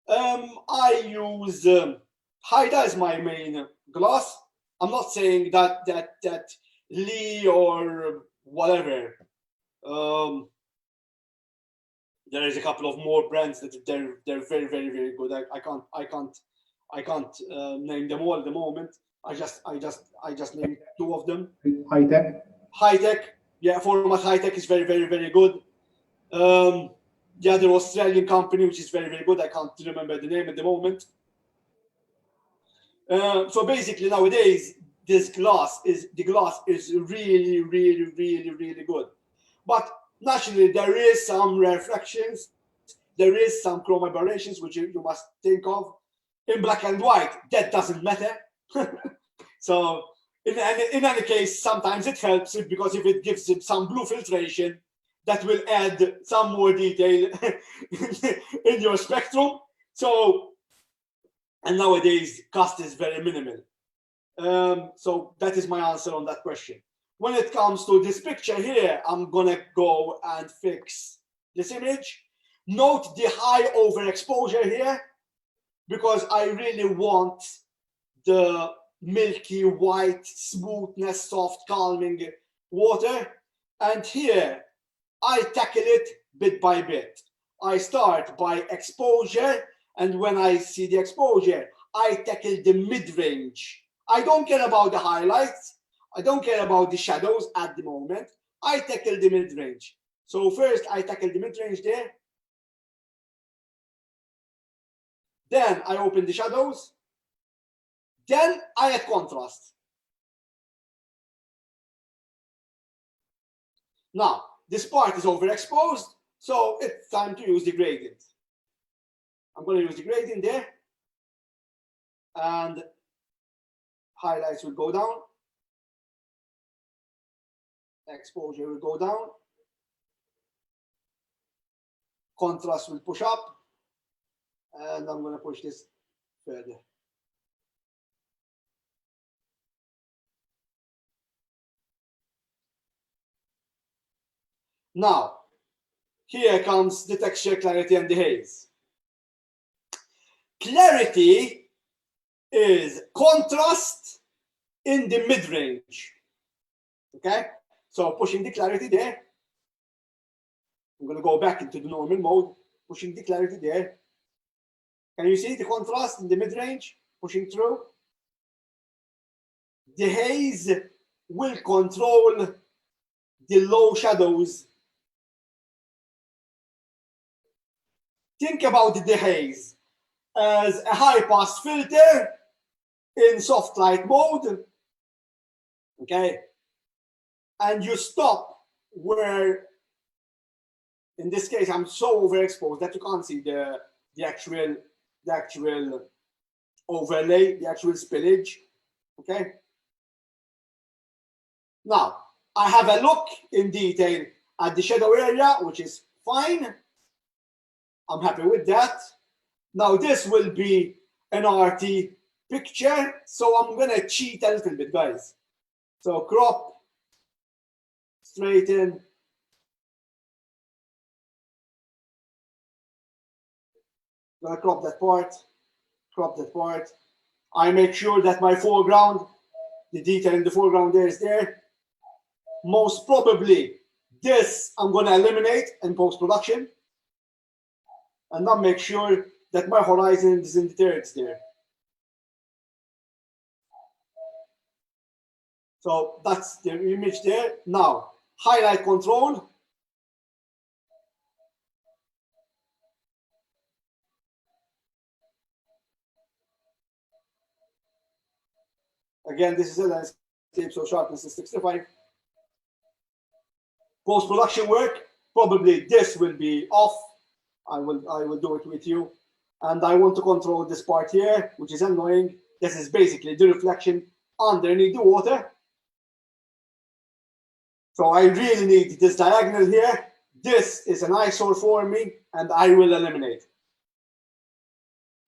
I use Haida as my main glass. I'm not saying that Lee or whatever. There is a couple of more brands that they're very, very, very good. I can't name them all at the moment. I just named two of them. High Tech, yeah, format High Tech is very, very, very good. The other Australian company, which is very, very good. I can't remember the name at the moment. So basically nowadays, the glass is really, really, really, really good. But naturally, there is some refractions, there is some chroma aberrations, which you must think of. In black and white, that doesn't matter. So in any case, sometimes it helps it, because if it gives it some blue filtration, that will add some more detail in your spectrum. So, and nowadays, cost is very minimal. So that is my answer on that question. When it comes to this picture here, I'm gonna go and fix this image. Note the high overexposure here, because I really want the milky white smoothness, soft calming water. And here I tackle it bit by bit. I start by exposure, and when I see the exposure, I tackle the mid-range. I don't care about the highlights. I don't care about the shadows at the moment. I tackle the mid-range. So first I tackle the mid-range there. Then I open the shadows. Then I add contrast. Now, this part is overexposed, so it's time to use the gradient. I'm going to use the gradient there. And highlights will go down. Exposure will go down. Contrast will push up. And I'm going to push this further. Now, here comes the texture, clarity, and the haze. Clarity is contrast in the mid-range. Okay? So pushing the clarity there. I'm going to go back into the normal mode, pushing the clarity there. Can you see the contrast in the mid-range pushing through? The haze will control the low shadows. Think about the haze as a high-pass filter in soft light mode, okay? And you stop where, in this case, I'm so overexposed that you can't see the actual overlay, the actual spillage, okay? Now, I have a look in detail at the shadow area, which is fine. I'm happy with that. Now, this will be an RT picture, so I'm going to cheat a little bit, guys. So crop, straighten. I'm going to crop that part. I make sure that my foreground, the detail in the foreground there is there. Most probably, this I'm going to eliminate in post-production. And now make sure that my horizon is in the thirds there. So that's the image there. Now, highlight control. Again, this is a landscape, so sharpness is 65. Post-production work, probably this will be off. I will do it with you. And I want to control this part here, which is annoying. This is basically the reflection underneath the water. So I really need this diagonal here. This is an eyesore for me, and I will eliminate.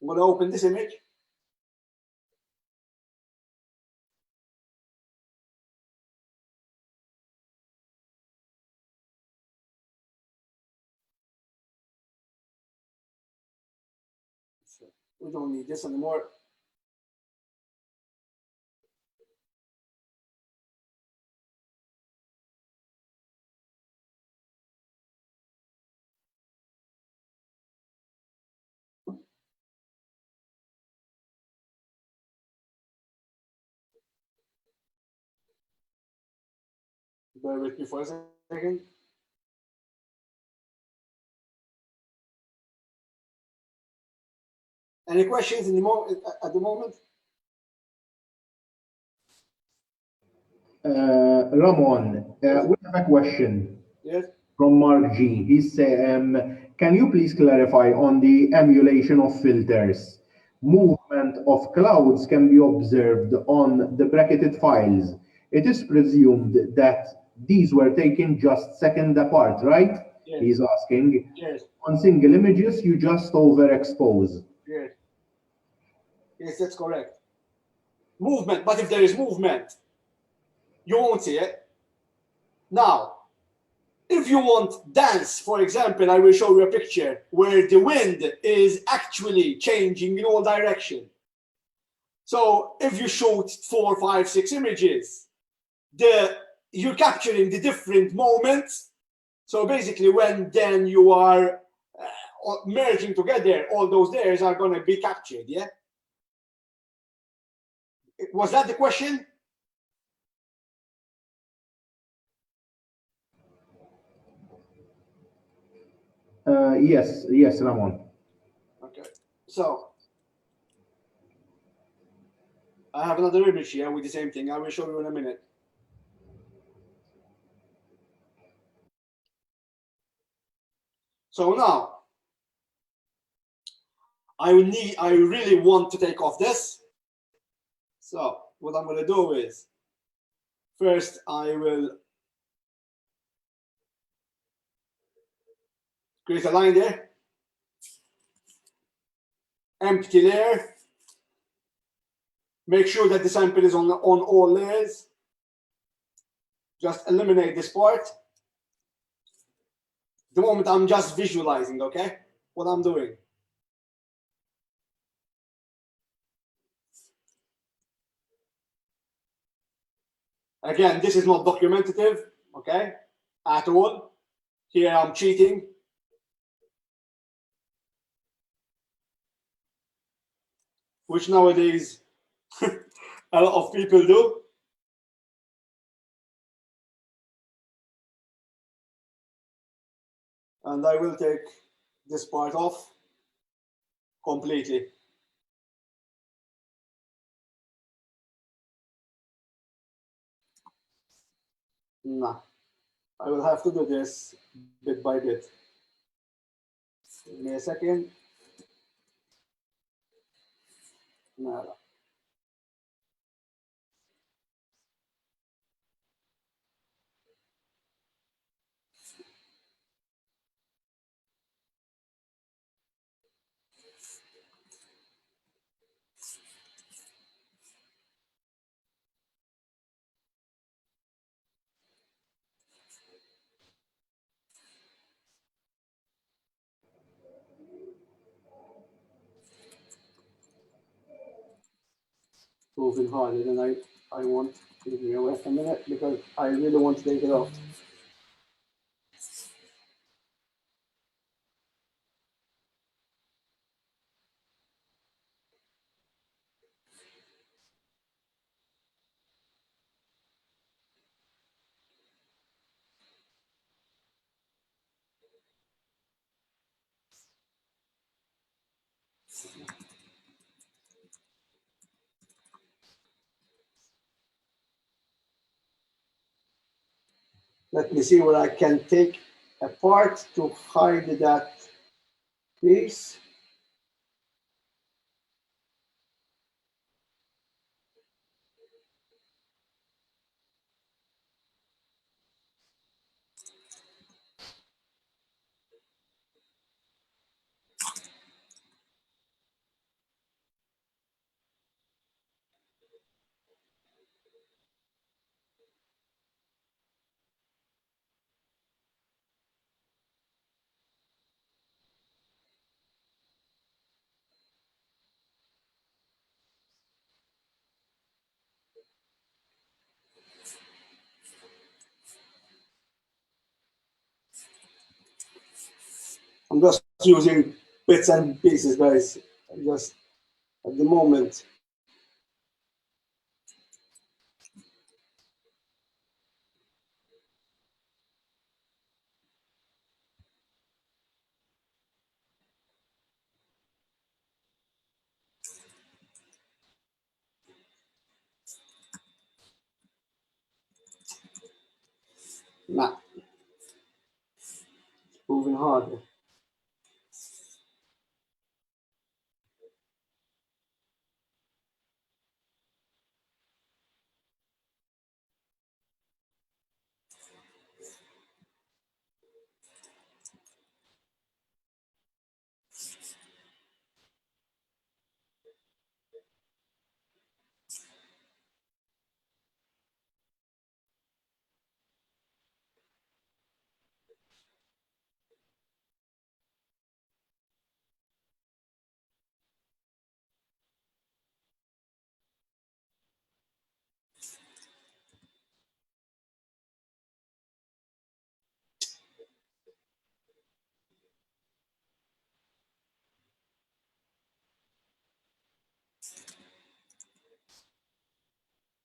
I'm going to open this image. We don't need this anymore. Bear with me for a second. Any questions at the moment? Ramon, we have a question Yes. from Mark G. He said, can you please clarify on the emulation of filters? Movement of clouds can be observed on the bracketed files. It is presumed that these were taken just seconds apart, right? Yes. He's asking. Yes. On single images, you just overexpose. Yes. Yes, that's correct. Movement, but if there is movement, you won't see it. Now, if you want dance, for example, I will show you a picture where the wind is actually changing in all directions. So if you shoot 4, 5, 6 images, you're capturing the different moments. So basically, when then you are merging together, all those layers are going to be captured. Yeah. Was that the question? Yes, Ramon. Okay. So I have another image here with the same thing. I will show you in a minute. So now I really want to take off this. So what I'm going to do is first I will create a line there, empty layer, make sure that the sample is on all layers. Just eliminate this part. The moment I'm just visualizing, okay, what I'm doing. Again, this is not documentative, okay, at all. Here I'm cheating. Which nowadays a lot of people do. And I will take this part off completely. Nah, I will have to do this bit by bit. Give me a second. Nah. moving harder than I want. Give me a minute because I really want to take it off. Let me see what I can take apart to hide that piece. I'm just using bits and pieces, guys. Just at the moment. Nah, moving harder.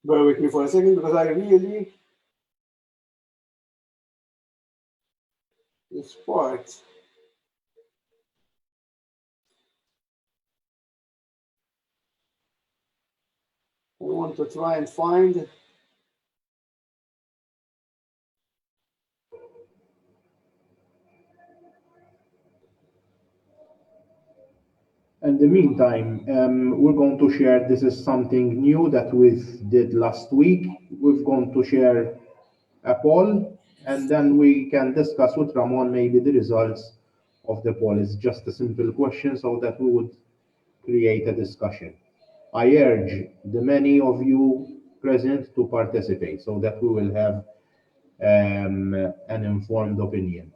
Bear with me for a second because I really this part. I want to try and find. In the meantime, we're going to share, this is something new that we did last week. We're going to share a poll, and then we can discuss with Ramon maybe the results of the poll. It's just a simple question so that we would create a discussion. I urge the many of you present to participate so that we will have an informed opinion.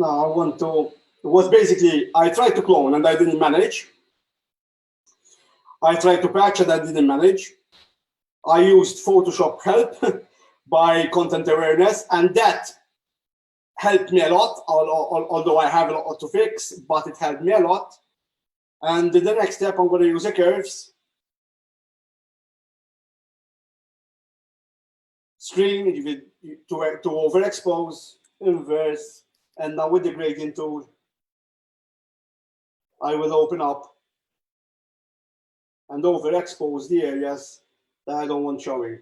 Now I want to. It was basically I tried to clone and I didn't manage. I tried to patch and I didn't manage. I used Photoshop help by content awareness, and that helped me a lot. Although I have a lot to fix, but it helped me a lot. And the next step, I'm going to use a curves screen to overexpose, inverse, and now with the gradient tool, I will open up and overexpose the areas that I don't want showing.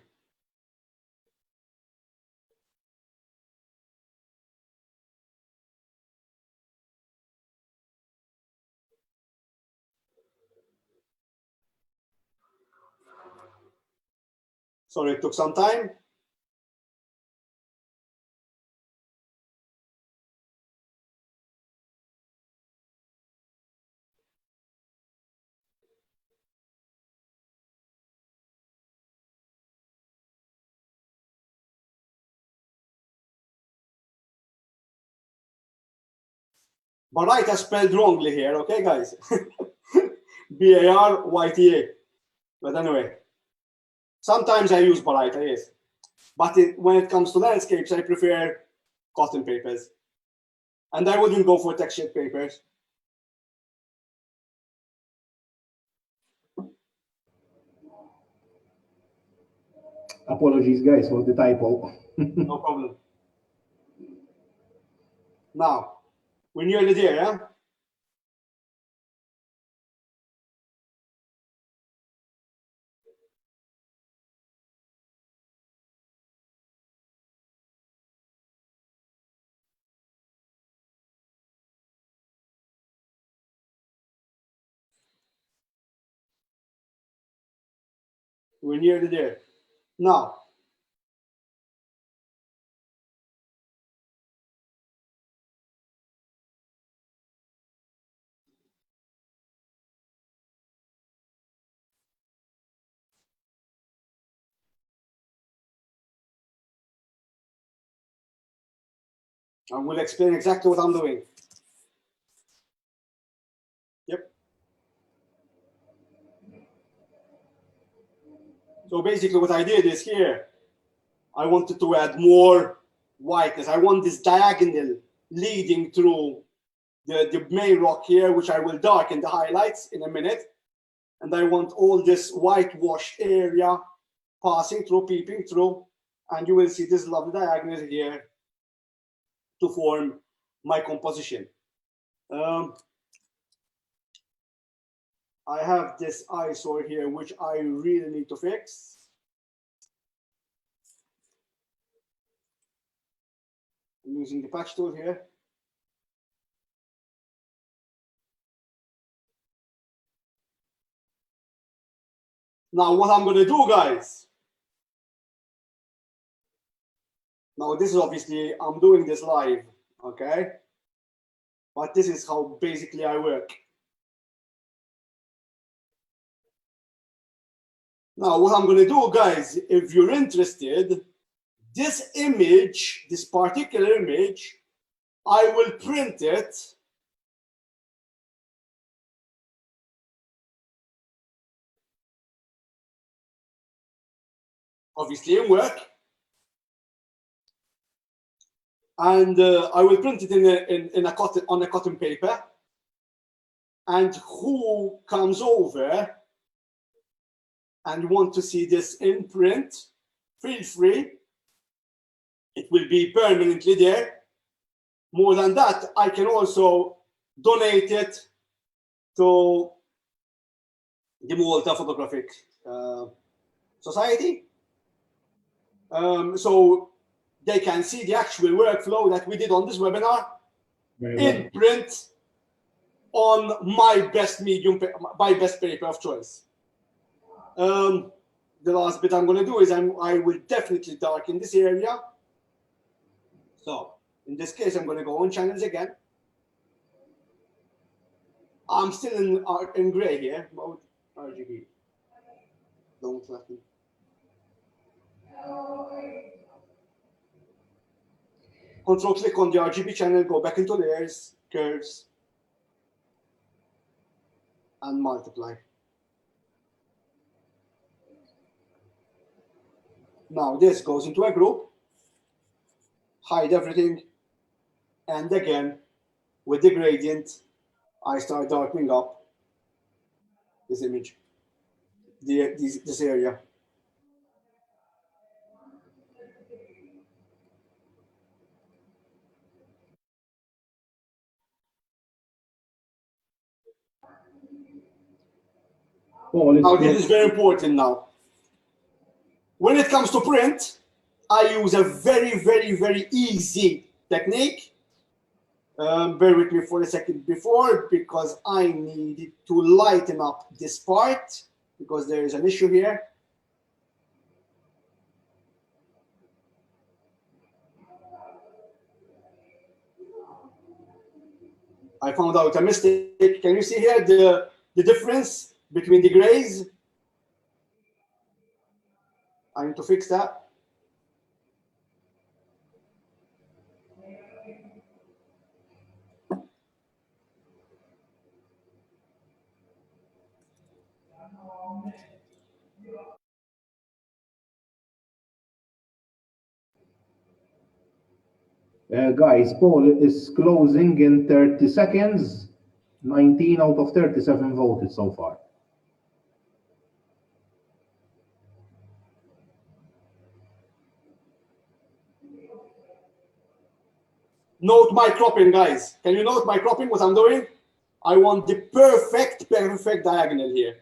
Sorry, it took some time. Baryta spelled wrongly here, okay, guys? Baryta. But anyway, sometimes I use Baryta, yes. But when it comes to landscapes, I prefer cotton papers. And I wouldn't go for textured papers. Apologies, guys, for the typo. No problem. Now, we're nearly there, yeah? We're nearly there. Now, I will explain exactly what I'm doing. Yep. So basically what I did is here, I wanted to add more whiteness. I want this diagonal leading through the main rock here, which I will darken the highlights in a minute. And I want all this whitewashed area passing through, peeping through. And you will see this lovely diagonal here to form my composition. I have this eyesore here, which I really need to fix. I'm using the patch tool here. Now, what I'm going to do, guys. Now, this is obviously, I'm doing this live, okay? But this is how basically I work. Now, what I'm going to do, guys, if you're interested, this image, this particular image, I will print it. Obviously in work. And I will print it on a cotton paper. And who comes over and want to see this in print, feel free. It will be permanently there. More than that, I can also donate it to the Malta Photographic Society. So they can see the actual workflow that we did on this webinar in print on my best my best paper of choice. The last bit I'm going to do is I will definitely darken this area. So in this case, I'm going to go on channels again. I'm still in gray here, mode RGB. Don't let me. Control click on the RGB channel, go back into layers, curves, and multiply. Now this goes into a group, hide everything, and again, with the gradient, I start darkening up this image, this area. Paul, Now, this is very important now. When it comes to print, I use a very, very, very easy technique. Bear with me for a second before, because I needed to lighten up this part, because there is an issue here. I found out a mistake. Can you see here the difference between the grays? I need to fix that. Guys, Paul is closing in 30 seconds. 19 out of 37 voted so far. Note my cropping, guys. Can you note my cropping, what I'm doing? I want the perfect diagonal here.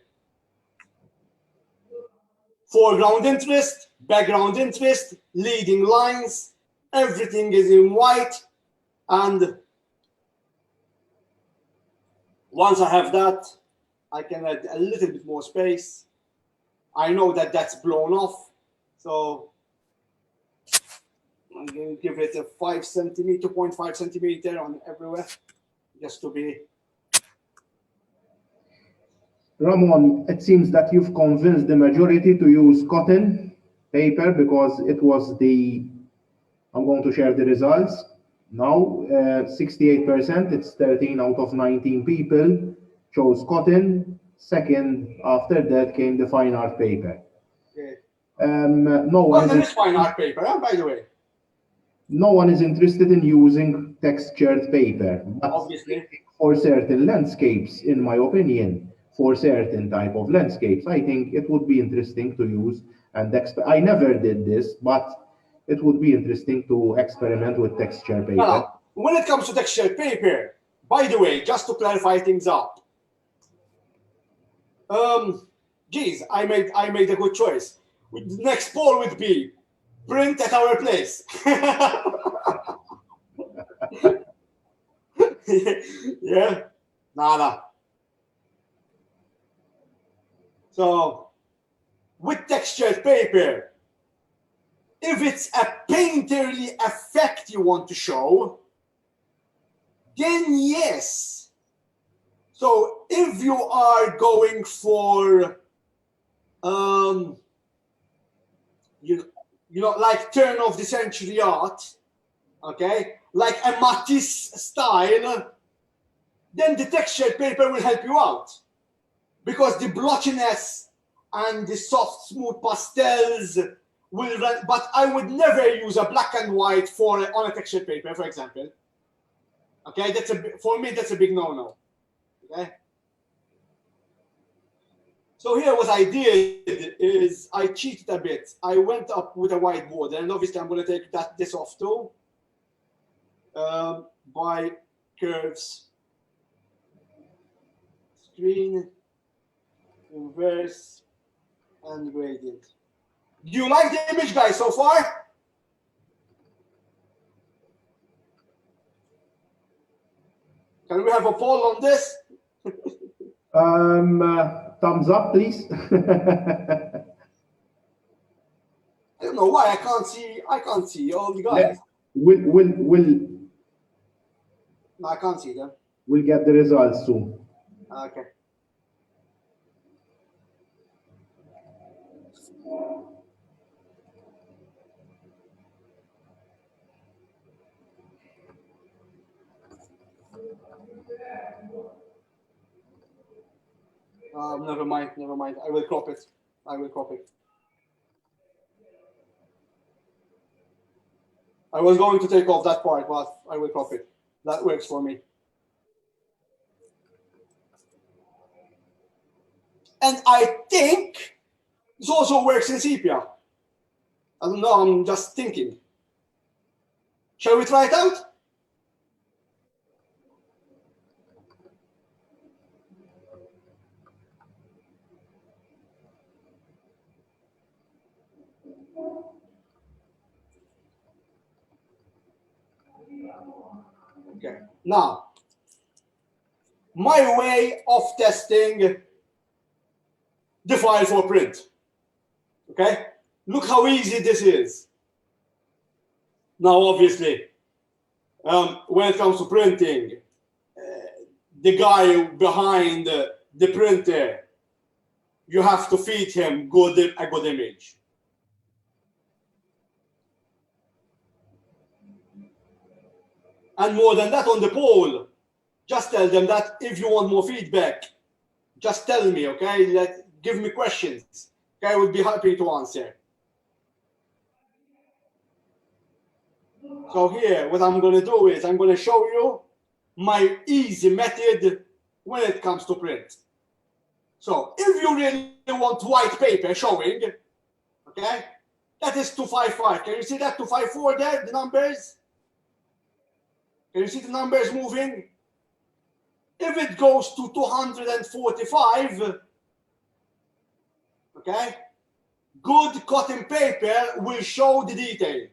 Foreground interest, background interest, leading lines, everything is in white. And once I have that, I can add a little bit more space. I know that that's blown off, so I'm going to give it a 5 centimeter, 0.5 centimeter on everywhere, just to be. Ramon, it seems that you've convinced the majority to use cotton paper because it was the, I'm going to share the results. Now, 68%, it's 13 out of 19 people chose cotton. Second, after that came the fine art paper. Okay. No one Cotton is is fine art paper, by the way. No one is interested in using textured paper, but Obviously. for certain landscapes, in my opinion, for certain type of landscapes, I think it would be interesting to use and I never did this, but it would be interesting to experiment with texture paper. Now, when it comes to textured paper, by the way, just to clarify things up, geez, I made a good choice. The next poll would be print at our place. Yeah, nada. So, with textured paper, if it's a painterly effect you want to show, then yes. So if you are going for, you know, like turn of the century art, okay, like a Matisse style, then the textured paper will help you out, because the blotchiness and the soft, smooth pastels will run. But I would never use a black and white on a textured paper, for example. Okay, for me that's a big no-no. Okay. So here what I did is I cheated a bit. I went up with a white border, and obviously I'm going to take this off too, by curves, screen, inverse, and gradient. Do you like the image, guys, so far? Can we have a poll on this? Thumbs up, please. I don't know why I can't see all the guys. No, I can't see them. We'll get the results soon. Okay. Never mind. I will crop it. I was going to take off that part, but I will crop it. That works for me. And I think this also works in sepia. I don't know, I'm just thinking. Shall we try it out? Okay. Now, my way of testing the file for print. Okay. Look how easy this is. Now, obviously, when it comes to printing, the guy behind the printer, you have to feed him a good image. And more than that, on the poll, just tell them that if you want more feedback, just tell me, okay? Give me questions. Okay, I would be happy to answer. So here, what I'm going to do is I'm going to show you my easy method when it comes to print. So if you really want white paper showing, okay, that is 255. Can you see that 254 there, the numbers? Can you see the numbers moving? If it goes to 245, okay, good cotton paper will show the detail.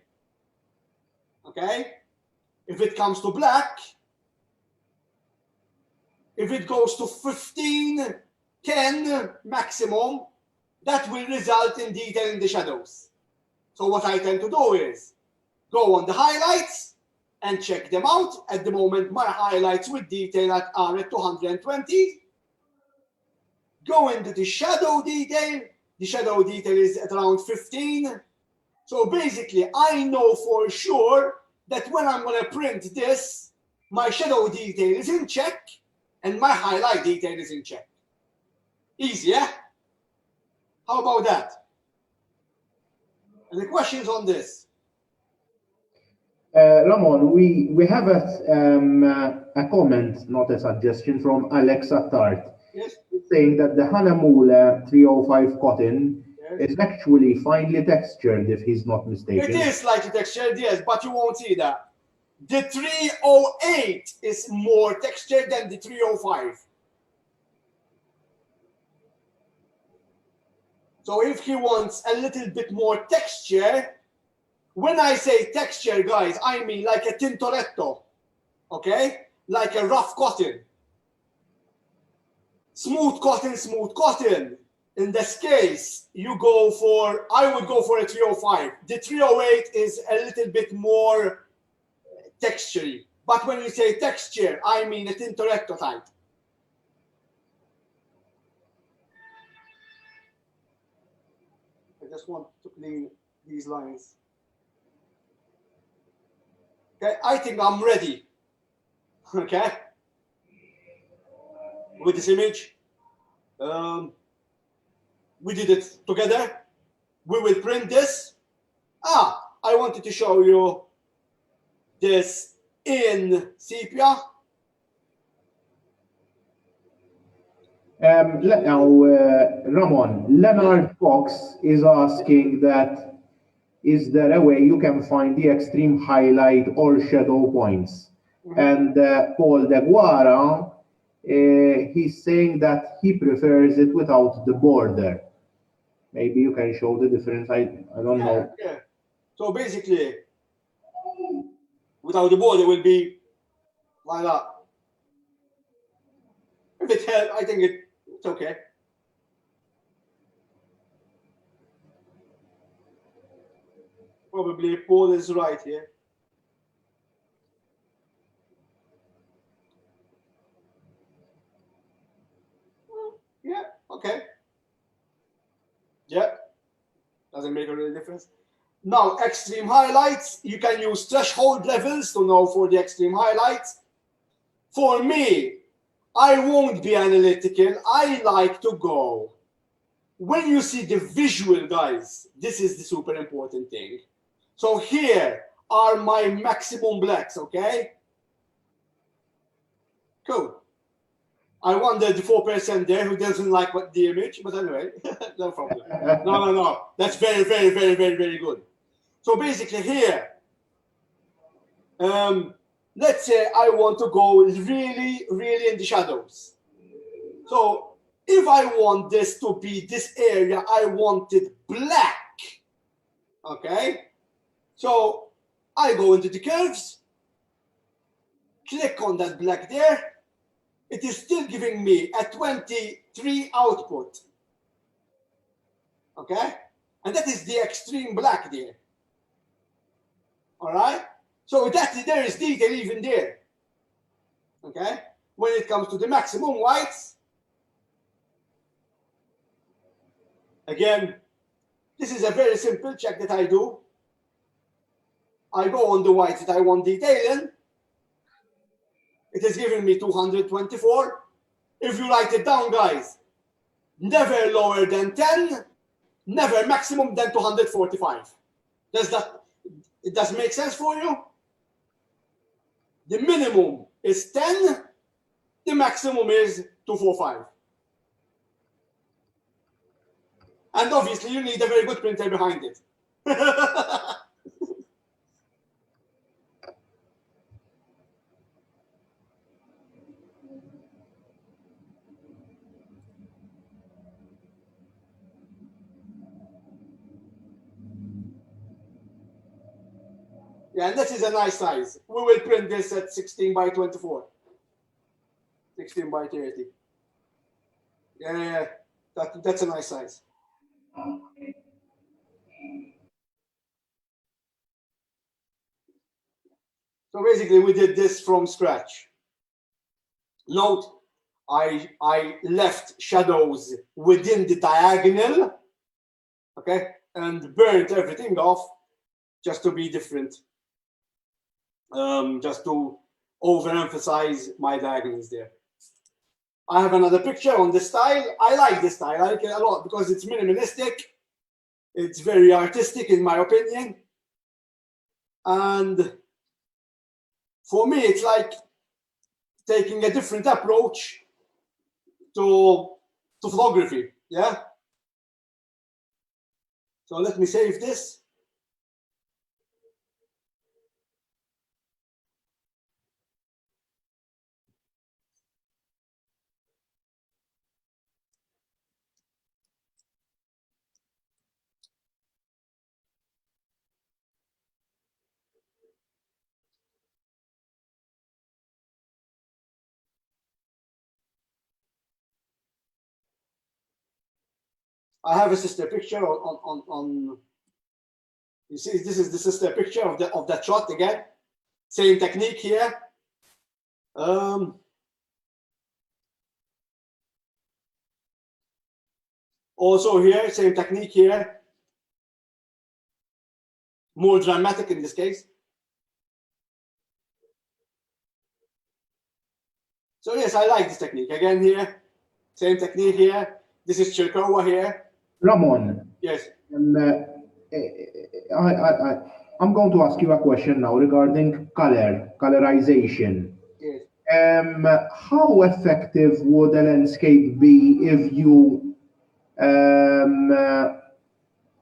Okay? If it comes to black, if it goes to 15, 10 maximum, that will result in detail in the shadows. So what I tend to do is go on the highlights and check them out. At the moment, my highlights with detail are at 220. Go into the shadow detail. The shadow detail is at around 15. So basically, I know for sure that when I'm going to print this, my shadow detail is in check and my highlight detail is in check. Easy, yeah? How about that? Any questions on this? Ramon, we have a comment, not a suggestion, from Alex Attard. Yes. Saying that the Hanamula 305 cotton is actually finely textured, if he's not mistaken. It is slightly textured, yes, but you won't see that. The 308 is more textured than the 305. So if he wants a little bit more texture, when I say texture, guys, I mean like a tintoretto, okay? Like a rough cotton. Smooth cotton, smooth cotton. In this case, I would go for a 305. The 308 is a little bit more textury. But when you say texture, I mean a tintoretto type. I just want to clean these lines. Okay, I think I'm ready. Okay, with this image. We did it together. We will print this. I wanted to show you this in sepia. Ramon, Leonard Fox is asking that, is there a way you can find the extreme highlight or shadow points? And Paul De Guara, he's saying that he prefers it without the border. Maybe you can show the difference. I don't know. Yeah. So basically, without the border will be like that. If it helps, I think it's okay. Probably Paul is right here. Yeah, okay. Yeah, doesn't make a real difference. Now, extreme highlights, you can use threshold levels to know for the extreme highlights. For me, I won't be analytical. I like to go. When you see the visual, guys, this is the super important thing. So here are my maximum blacks, okay? Cool. I wonder the 4% there who doesn't like the image, but anyway, no problem. No. That's very, very, very, very, very good. So basically here, let's say I want to go really, really in the shadows. So if I want this to be this area, I want it black. Okay? So I go into the curves, click on that black there, it is still giving me a 23 output. Okay? And that is the extreme black there. All right? So there is detail even there. Okay? When it comes to the maximum whites, again, this is a very simple check that I do. I go on the whites that I want detailing. It is giving me 224. If you write it down, guys, never lower than 10, never maximum than 245. It does make sense for you? The minimum is 10, the maximum is 245. And obviously you need a very good printer behind it. Yeah, and this is a nice size. We will print this at 16 by 24. 16 by 30. Yeah, that's a nice size. So basically we did this from scratch. Note, I left shadows within the diagonal, okay, and burnt everything off just to be different. Just to overemphasize my diagonals there. I have another picture on this style. I like this style. I like it a lot because it's minimalistic. It's very artistic in my opinion. And for me, it's like taking a different approach to photography. Yeah. So let me save this. I have a sister picture on you see, this is the sister picture of that shot again. Same technique here. Also here, same technique here. More dramatic in this case. So yes, I like this technique. Again here, same technique here. This is Chirkawa here. Ramon, Yes. I'm going to ask you a question now regarding colorization. Yes. How effective would a landscape be if you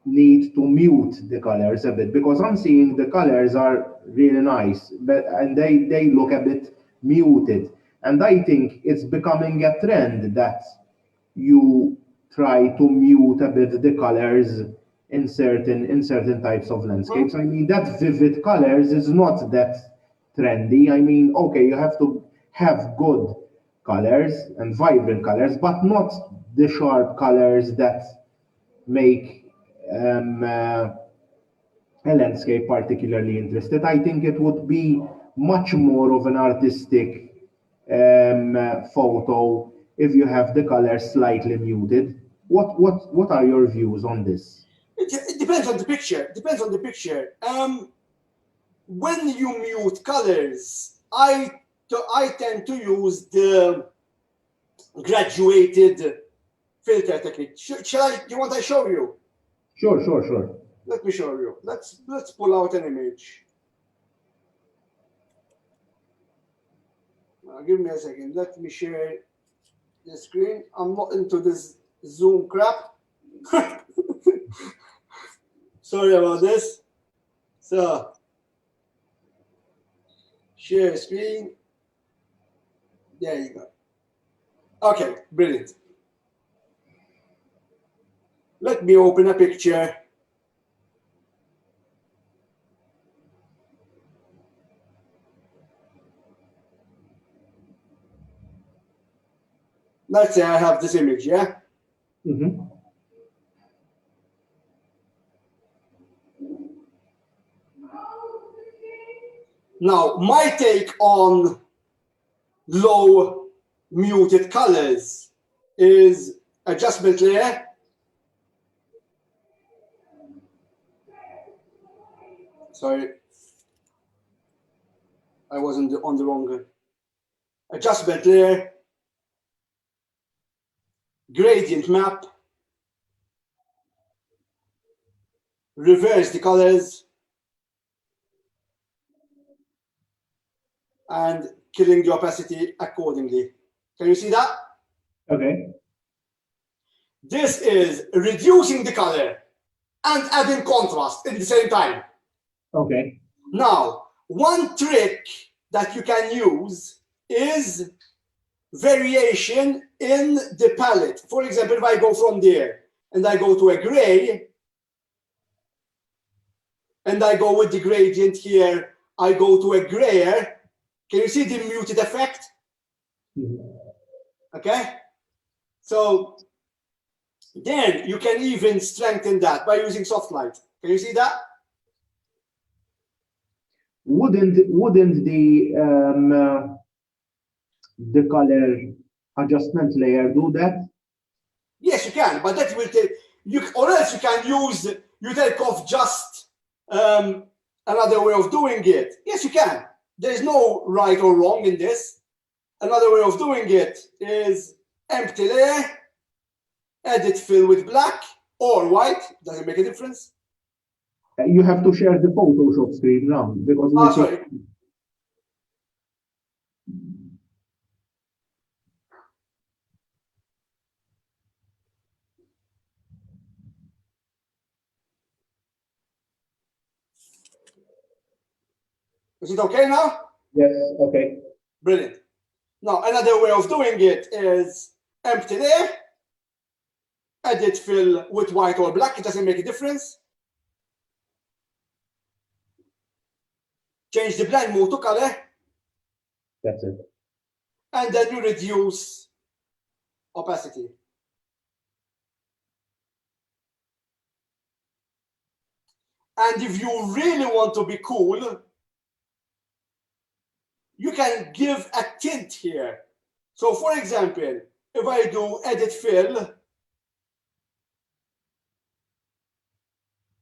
need to mute the colors a bit? Because I'm seeing the colors are really nice, and they look a bit muted. And I think it's becoming a trend that you try to mute a bit the colors in certain types of landscapes. I mean, that vivid colors is not that trendy. I mean, okay, you have to have good colors and vibrant colors, but not the sharp colors that make a landscape particularly interested. I think it would be much more of an artistic photo if you have the colors slightly muted. What are your views on this? It depends on the picture. It depends on the picture. When you mute colors, I tend to use the graduated filter technique. Do you want I show you? Sure. Let me show you. Let's pull out an image. Give me a second. Let me share the screen. I'm not into this Zoom crap. Sorry about this. So, share screen. There you go. Okay, brilliant. Let me open a picture. let's say I have this image, yeah? Mhm. Now, my take on low muted colors is adjustment layer. Sorry, I wasn't on the wrong adjustment layer, gradient map, reverse the colors, and killing the opacity accordingly. Can you see that? Okay. This is reducing the color and adding contrast in the same time. Okay. Now, one trick that you can use is variation in the palette. For example, if I go from there and I go to a gray, and I go with the gradient here, I go to a grayer. Can you see the muted effect? Mhm. Okay. So then you can even strengthen that by using soft light. Can you see that? Wouldn't the color adjustment layer do that? Yes, you can, but that will take you, or else you can use you take off just another way of doing it. Yes, you can. There is no right or wrong in this. Another way of doing it is empty layer, edit fill with black or white. Doesn't make a difference. You have to share the Photoshop screen now because we Sorry. Is it okay now? Yes. Okay. Brilliant. Now, another way of doing it is empty layer, edit fill with white or black. It doesn't make a difference. Change the blend mode to color, That's it. and then you reduce opacity. And if you really want to be cool, you can give a tint here. So for example, if I do edit fill,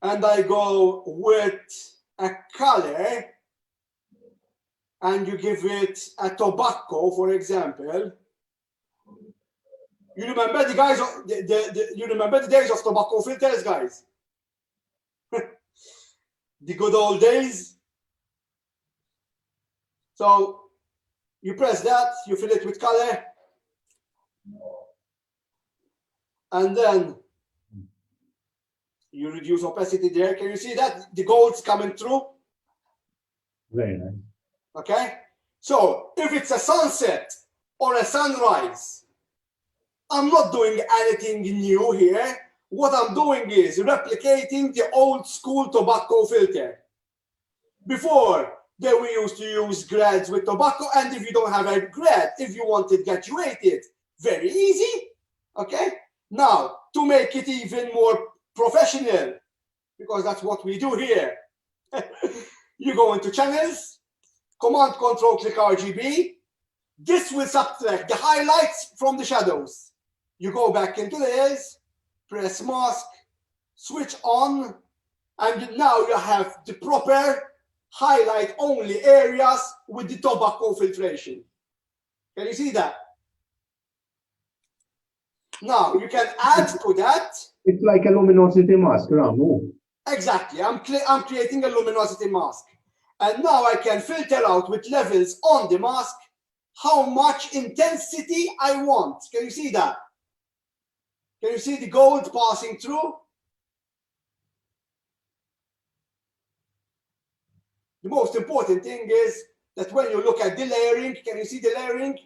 and I go with a color, and you give it a tobacco, for example, you remember the guys, you remember the days of tobacco filters, guys? The good old days. So you press that, you fill it with color, and then you reduce opacity there. Can you see that? The gold's coming through. Very nice. Okay? So if it's a sunset or a sunrise, I'm not doing anything new here. What I'm doing is replicating the old school tobacco filter. Before, we used to use grads with tobacco, and if you don't have a grad, if you want it graduated, very easy. Okay? Now, to make it even more professional, because that's what we do here, you go into channels, Command Control click RGB. This will subtract the highlights from the shadows. You go back into layers, press mask, switch on, and now you have the proper highlight only areas with the tobacco filtration. Can you see that? Now you can add to that. It's like a luminosity mask, Ramon. Exactly. I'm creating a luminosity mask. And now I can filter out with levels on the mask how much intensity I want. Can you see that? Can you see the gold passing through? The most important thing is that when you look at the layering, can you see the layering?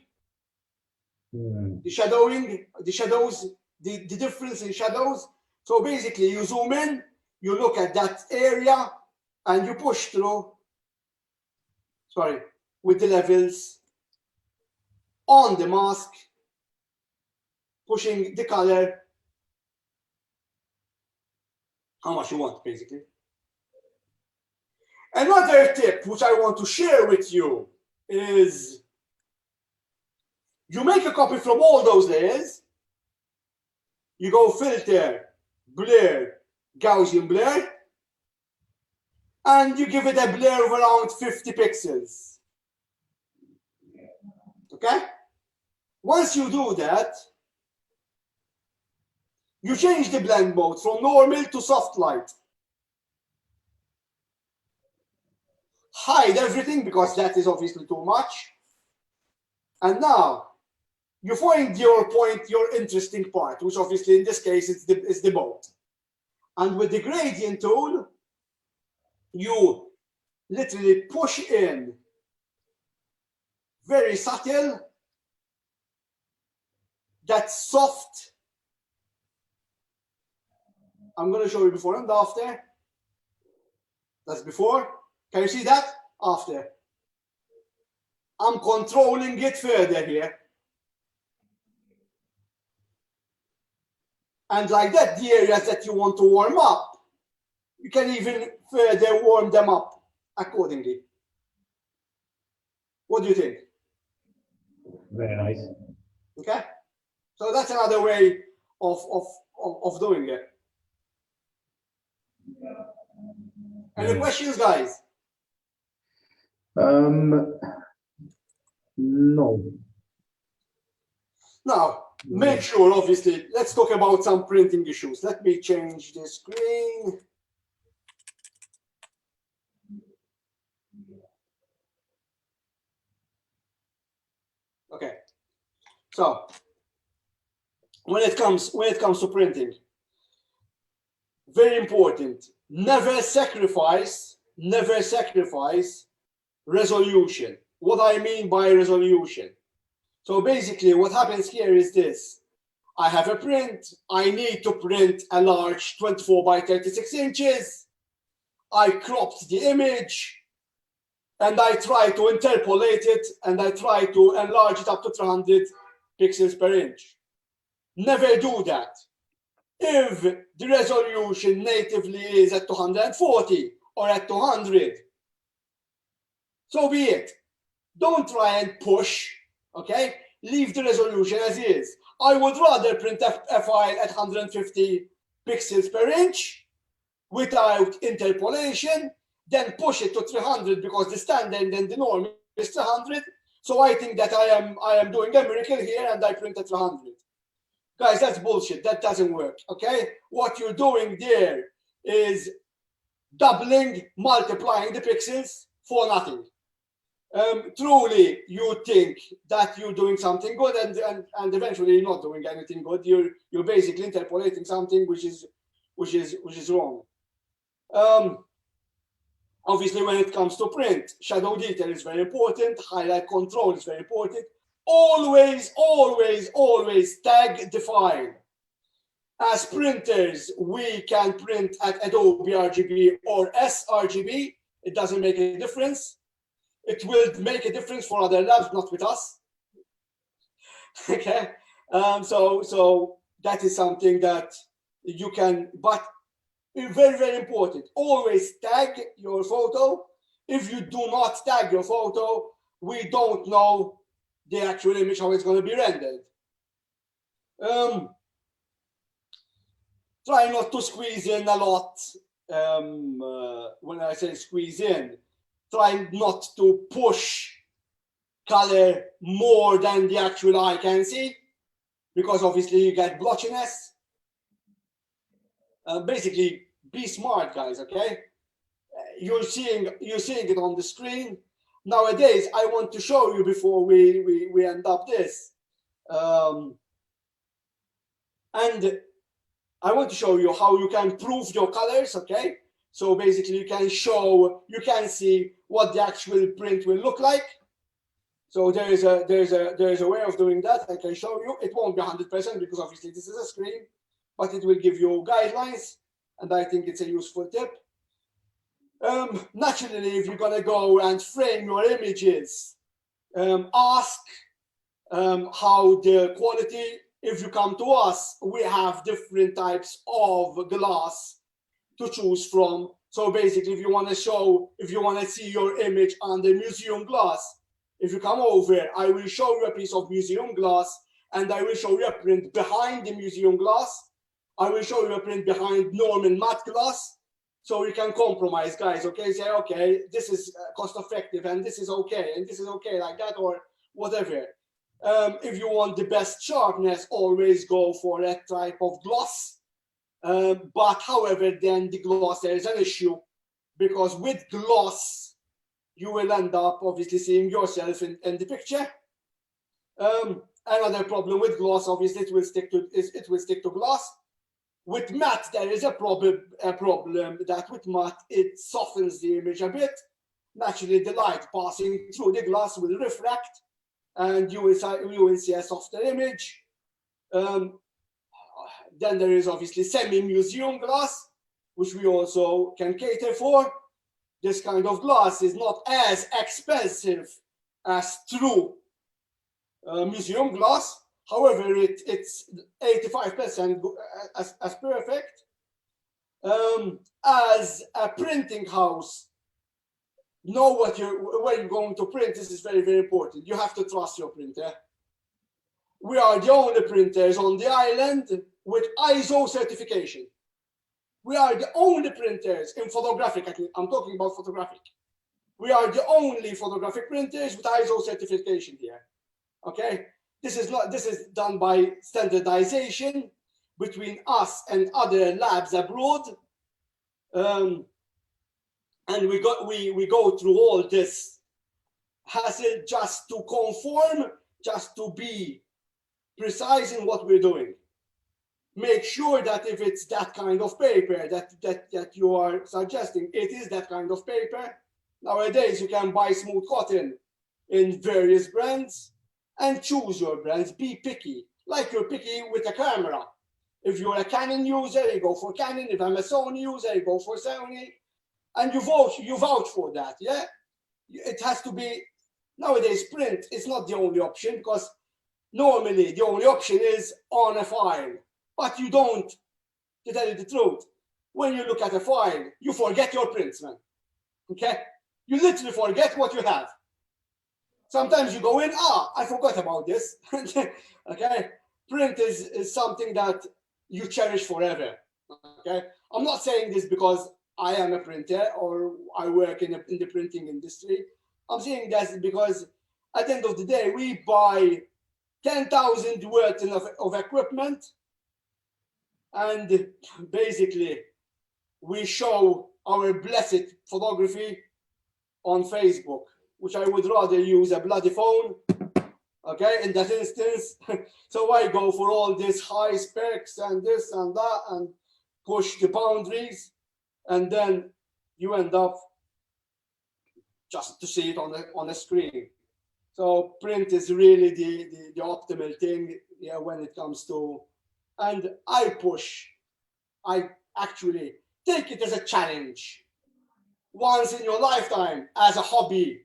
The shadowing, the shadows, the difference in shadows. So basically you zoom in, you look at that area, and you push through, with the levels on the mask pushing the color how much you want, basically. Another tip which I want to share with you is you make a copy from all those layers, you go filter, blur, Gaussian blur, and you give it a blur of around 50 pixels. Okay? Once you do that, you change the blend mode from normal to soft light. Hide everything because that is obviously too much. And now you find your point, your interesting part, which obviously in this case is the boat. And with the gradient tool, you literally push in very subtle, that soft. I'm going to show you before and after. That's before. Can you see that? After. I'm controlling it further here. And like that, the areas that you want to warm up, you can even further warm them up accordingly. What do you think? Very nice. Okay? So that's another way of doing it. Any questions, guys? No. Now, make sure, obviously, let's talk about some printing issues. Let me change the screen. Okay. So, when it comes to printing, very important, never sacrifice resolution. What I mean by resolution. So basically what happens here is this. I have a print. I need to print a large 24 by 36 inches. I cropped the image and I try to interpolate it and I try to enlarge it up to 300 pixels per inch. Never do that. If the resolution natively is at 240 or at 200, so be it. Don't try and push, okay? Leave the resolution as is. I would rather print a file at 150 pixels per inch without interpolation than push it to 300 because the standard and the norm is 300. So I think that I am doing a miracle here and I print at 300. Guys, that's bullshit. That doesn't work, okay? What you're doing there is doubling, multiplying the pixels for nothing. Truly, you think that you're doing something good and eventually you're not doing anything good. You're basically interpolating something which is wrong. Obviously, when it comes to print, shadow detail is very important. Highlight control is very important. Always, always, always tag the file. As printers, we can print at Adobe RGB or sRGB. It doesn't make a difference. It will make a difference for other labs, not with us. Okay, so that is something that you can, but very, very important. Always tag your photo. If you do not tag your photo, we don't know the actual image, how it's going to be rendered. Try not to squeeze in a lot. When I say squeeze in, try not to push color more than the actual eye can see, because obviously you get blotchiness. Basically, be smart, guys. Okay, you're seeing it on the screen nowadays. I want to show you before we end up this, and I want to show you how you can prove your colors. Okay, so basically you can see what the actual print will look like. So there is a way of doing that. I can show you. It won't be 100% because obviously this is a screen, but it will give you guidelines, and I think it's a useful tip. Naturally, if you're gonna go and frame your images, ask how the quality if you come to us, we have different types of glass to choose from. So basically, if you want to see your image under museum glass, if you come over, I will show you a piece of museum glass, and I will show you a print behind the museum glass. I will show you a print behind normal matte glass. So we can compromise, guys, okay? Say, okay, this is cost effective, and this is okay, and this is okay, like that, or whatever. If you want the best sharpness, always go for that type of gloss. But however, then the gloss, there is an issue, because with gloss, you will end up obviously seeing yourself in the picture. Another problem with gloss, obviously, it will stick to glass. With matte, there is a problem that with matte, it softens the image a bit. Naturally, the light passing through the glass will refract, and you will see a softer image. Then there is obviously semi-museum glass, which we also can cater for. This kind of glass is not as expensive as true museum glass. However, it's 85% as perfect. As a printing house, know where you're going to print. This is very, very important. You have to trust your printer. We are the only printers on the island with ISO certification. We are the only printers in photographic. I'm talking about photographic. We are the only photographic printers with ISO certification here. Okay, this is done by standardization between us and other labs abroad, and we go through all this hassle just to conform, just to be precise in what we're doing. Make sure that if it's that kind of paper that you are suggesting, it is that kind of paper. Nowadays, you can buy smooth cotton in various brands and choose your brands. Be picky, like you're picky with a camera. If you're a Canon user, you go for Canon. If I'm a Sony user, you go for Sony. And you vouch for that, yeah? It has to be, nowadays, print is not the only option, because normally the only option is on a file. But you don't, to tell you the truth, when you look at a file, you forget your prints, man. Okay? You literally forget what you have. Sometimes you go in, I forgot about this. Okay? Print is something that you cherish forever. Okay? I'm not saying this because I am a printer or I work in the printing industry. I'm saying that because at the end of the day, we buy 10,000 worth of equipment, and basically we show our blessed photography on Facebook, which I would rather use a bloody phone, okay, in that instance. So I go for all these high specs and this and that and push the boundaries, and then you end up just to see it on the screen. So print is really the optimal thing, yeah, when it comes to, and I actually take it as a challenge. Once in your lifetime, as a hobby,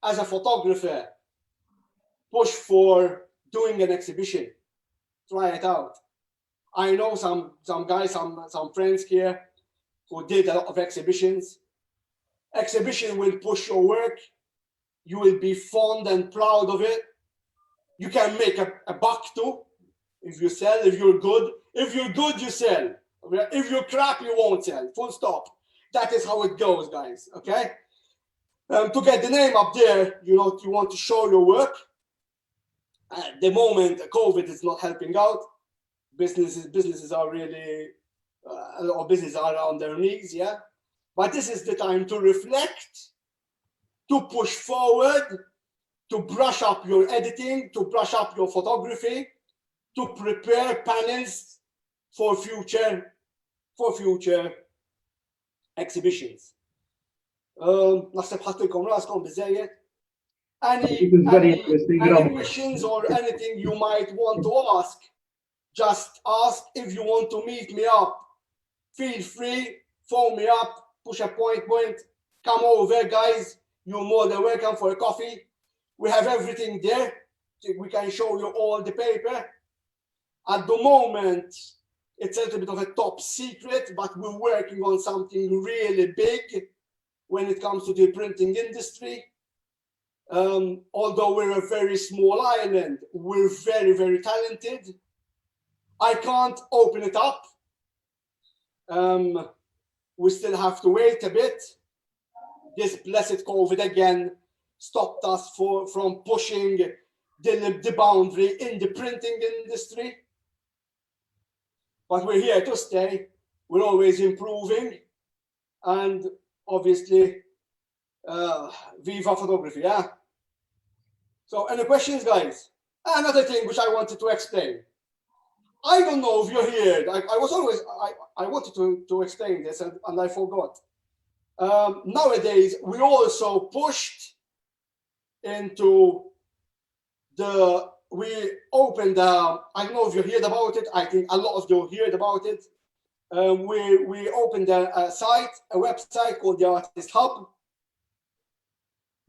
as a photographer, push for doing an exhibition. Try it out. I know some guys, some friends here who did a lot of exhibitions. Exhibition will push your work. You will be fond and proud of it. You can make a buck too. If you sell, if you're good. If you're good, you sell. If you're crap, you won't sell. Full stop. That is how it goes, guys. Okay? To get the name up there, you want to show your work. At the moment, COVID is not helping out. Businesses are really, a lot of businesses are on their knees, yeah? But this is the time to reflect, to push forward, to brush up your editing, to brush up your photography, to prepare panels for future exhibitions. Naħseb ħadtilkom raskom biżejjed. Any questions or anything you might want to ask, just ask. If you want to meet me up, feel free, phone me up, push appointment, come over, guys. You're more than welcome for a coffee. We have everything there. We can show you all the paper. At the moment, it's a little bit of a top secret, but we're working on something really big when it comes to the printing industry. Although we're a very small island, we're very, very talented. I can't open it up. We still have to wait a bit. This blessed COVID again stopped us from pushing the boundary in the printing industry. But we're here to stay. We're always improving. And obviously, viva photography, yeah? So any questions, guys? Another thing which I wanted to explain. I don't know if you're here. I wanted to explain this and I forgot. Nowadays, we also pushed into we opened, I don't know if you heard about it. I think a lot of you heard about it. We opened a website called the Artist Hub.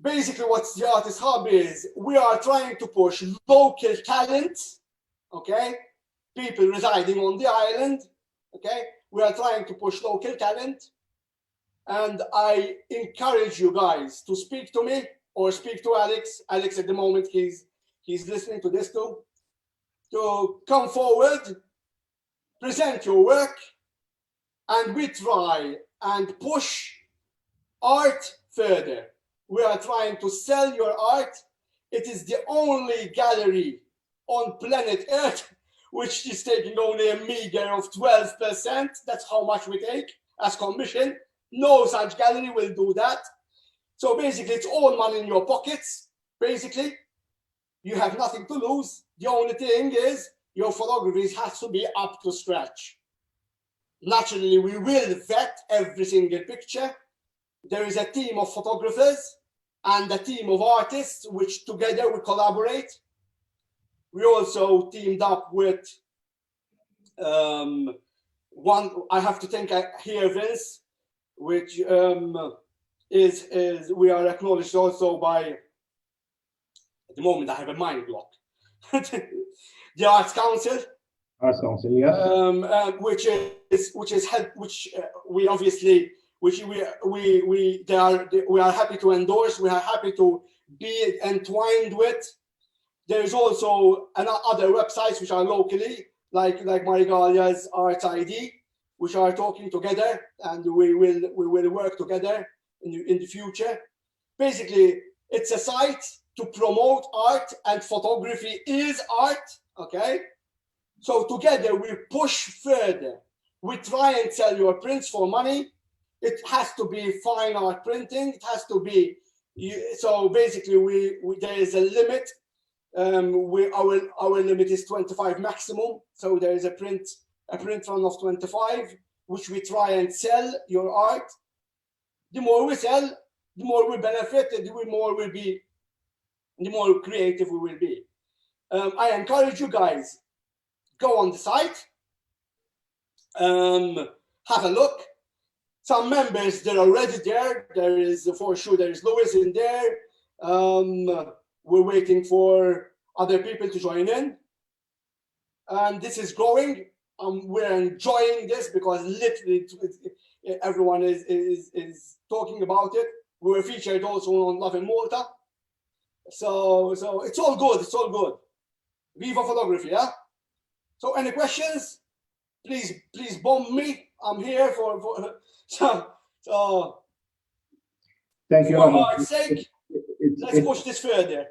Basically, what the Artist Hub is, we are trying to push local talent, okay? People residing on the island, okay? We are trying to push local talent. And I encourage you guys to speak to me or speak to Alex. Alex, at the moment, he's listening to this too. To come forward, present your work, and we try and push art further. We are trying to sell your art. It is the only gallery on planet Earth which is taking only a meager of 12%. That's how much we take as commission. No such gallery will do that. So basically, it's all money in your pockets. Basically, you have nothing to lose. The only thing is your photography has to be up to scratch. Naturally, we will vet every single picture. There is a team of photographers and a team of artists, which together we collaborate. We also teamed up with one, I have to thank here Vince, which is we are acknowledged also by, at the moment I have a mind block, the Arts Council. Arts Council, yeah. Which we obviously, we are happy to endorse. We are happy to be entwined with. There is also other websites which are locally, like Marigalia's Arts ID, which are talking together, and we will work together in the future. Basically, it's a site to promote art, and photography is art. Okay. So together we push further. We try and sell your prints for money. It has to be fine art printing. It has to be. So basically, there is a limit. Our limit is 25 maximum. So there is a print run of 25, which we try and sell your art. The more we sell, the more we benefit. The more creative we will be. I encourage you guys. Go on the site, have a look. Some members, they're already there. There is, for sure, there is Lewis in there. We're waiting for other people to join in. And this is growing. We're enjoying this because literally everyone is talking about it. We were featured also on Love in Malta. So it's all good. It's all good. Viva photography, yeah? So any questions? Please bomb me. I'm here for so. Thank you, For Ramon. God's sake, let's push this further.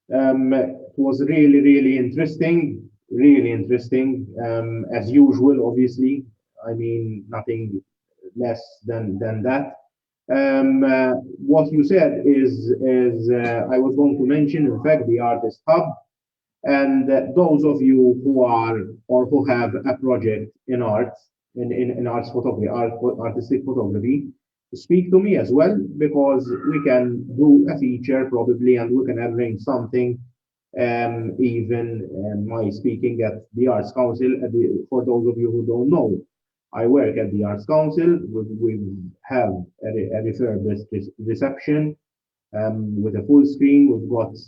It was really, really interesting. Really interesting. As usual, obviously. I mean, nothing less than that. What you said is I was going to mention, in fact, the Artist Hub. And those of you who are or who have a project in arts, in arts photography, artistic photography, speak to me as well, because we can do a feature probably, and we can arrange something. Even my speaking at the Arts Council. For those of you who don't know, I work at the Arts Council. We have a refurbished reception with a full screen. We've got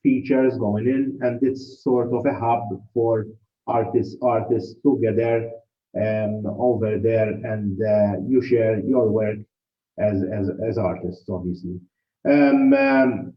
features going in, and it's sort of a hub for artists together over there, and you share your work as artists, obviously. Um, um,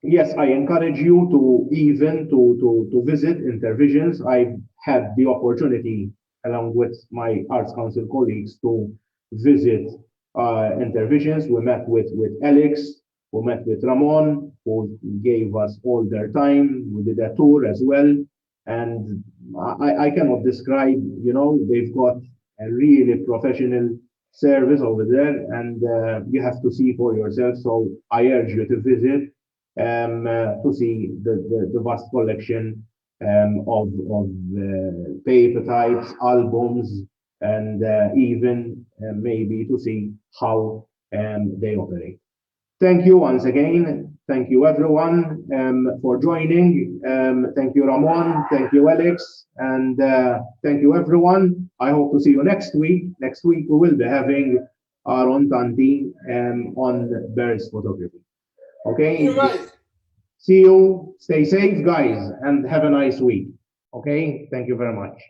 yes, I encourage you to even to visit Intervisions. I've had the opportunity, along with my Arts Council colleagues, to visit Intervisions. We met with Alex, we met with Ramon, who gave us all their time. We did a tour as well. And I cannot describe, they've got a really professional service over there, and you have to see for yourself. So I urge you to visit to see the vast collection of paper types, albums, and even maybe to see how they operate. Thank you once again. Thank you everyone for joining. Thank you Ramon. Thank you Alex. And thank you everyone. I hope to see you next week. Next week we will be having our own Tanti on birds photography. Okay? You guys. See you. Stay safe, guys, and have a nice week. Okay? Thank you very much.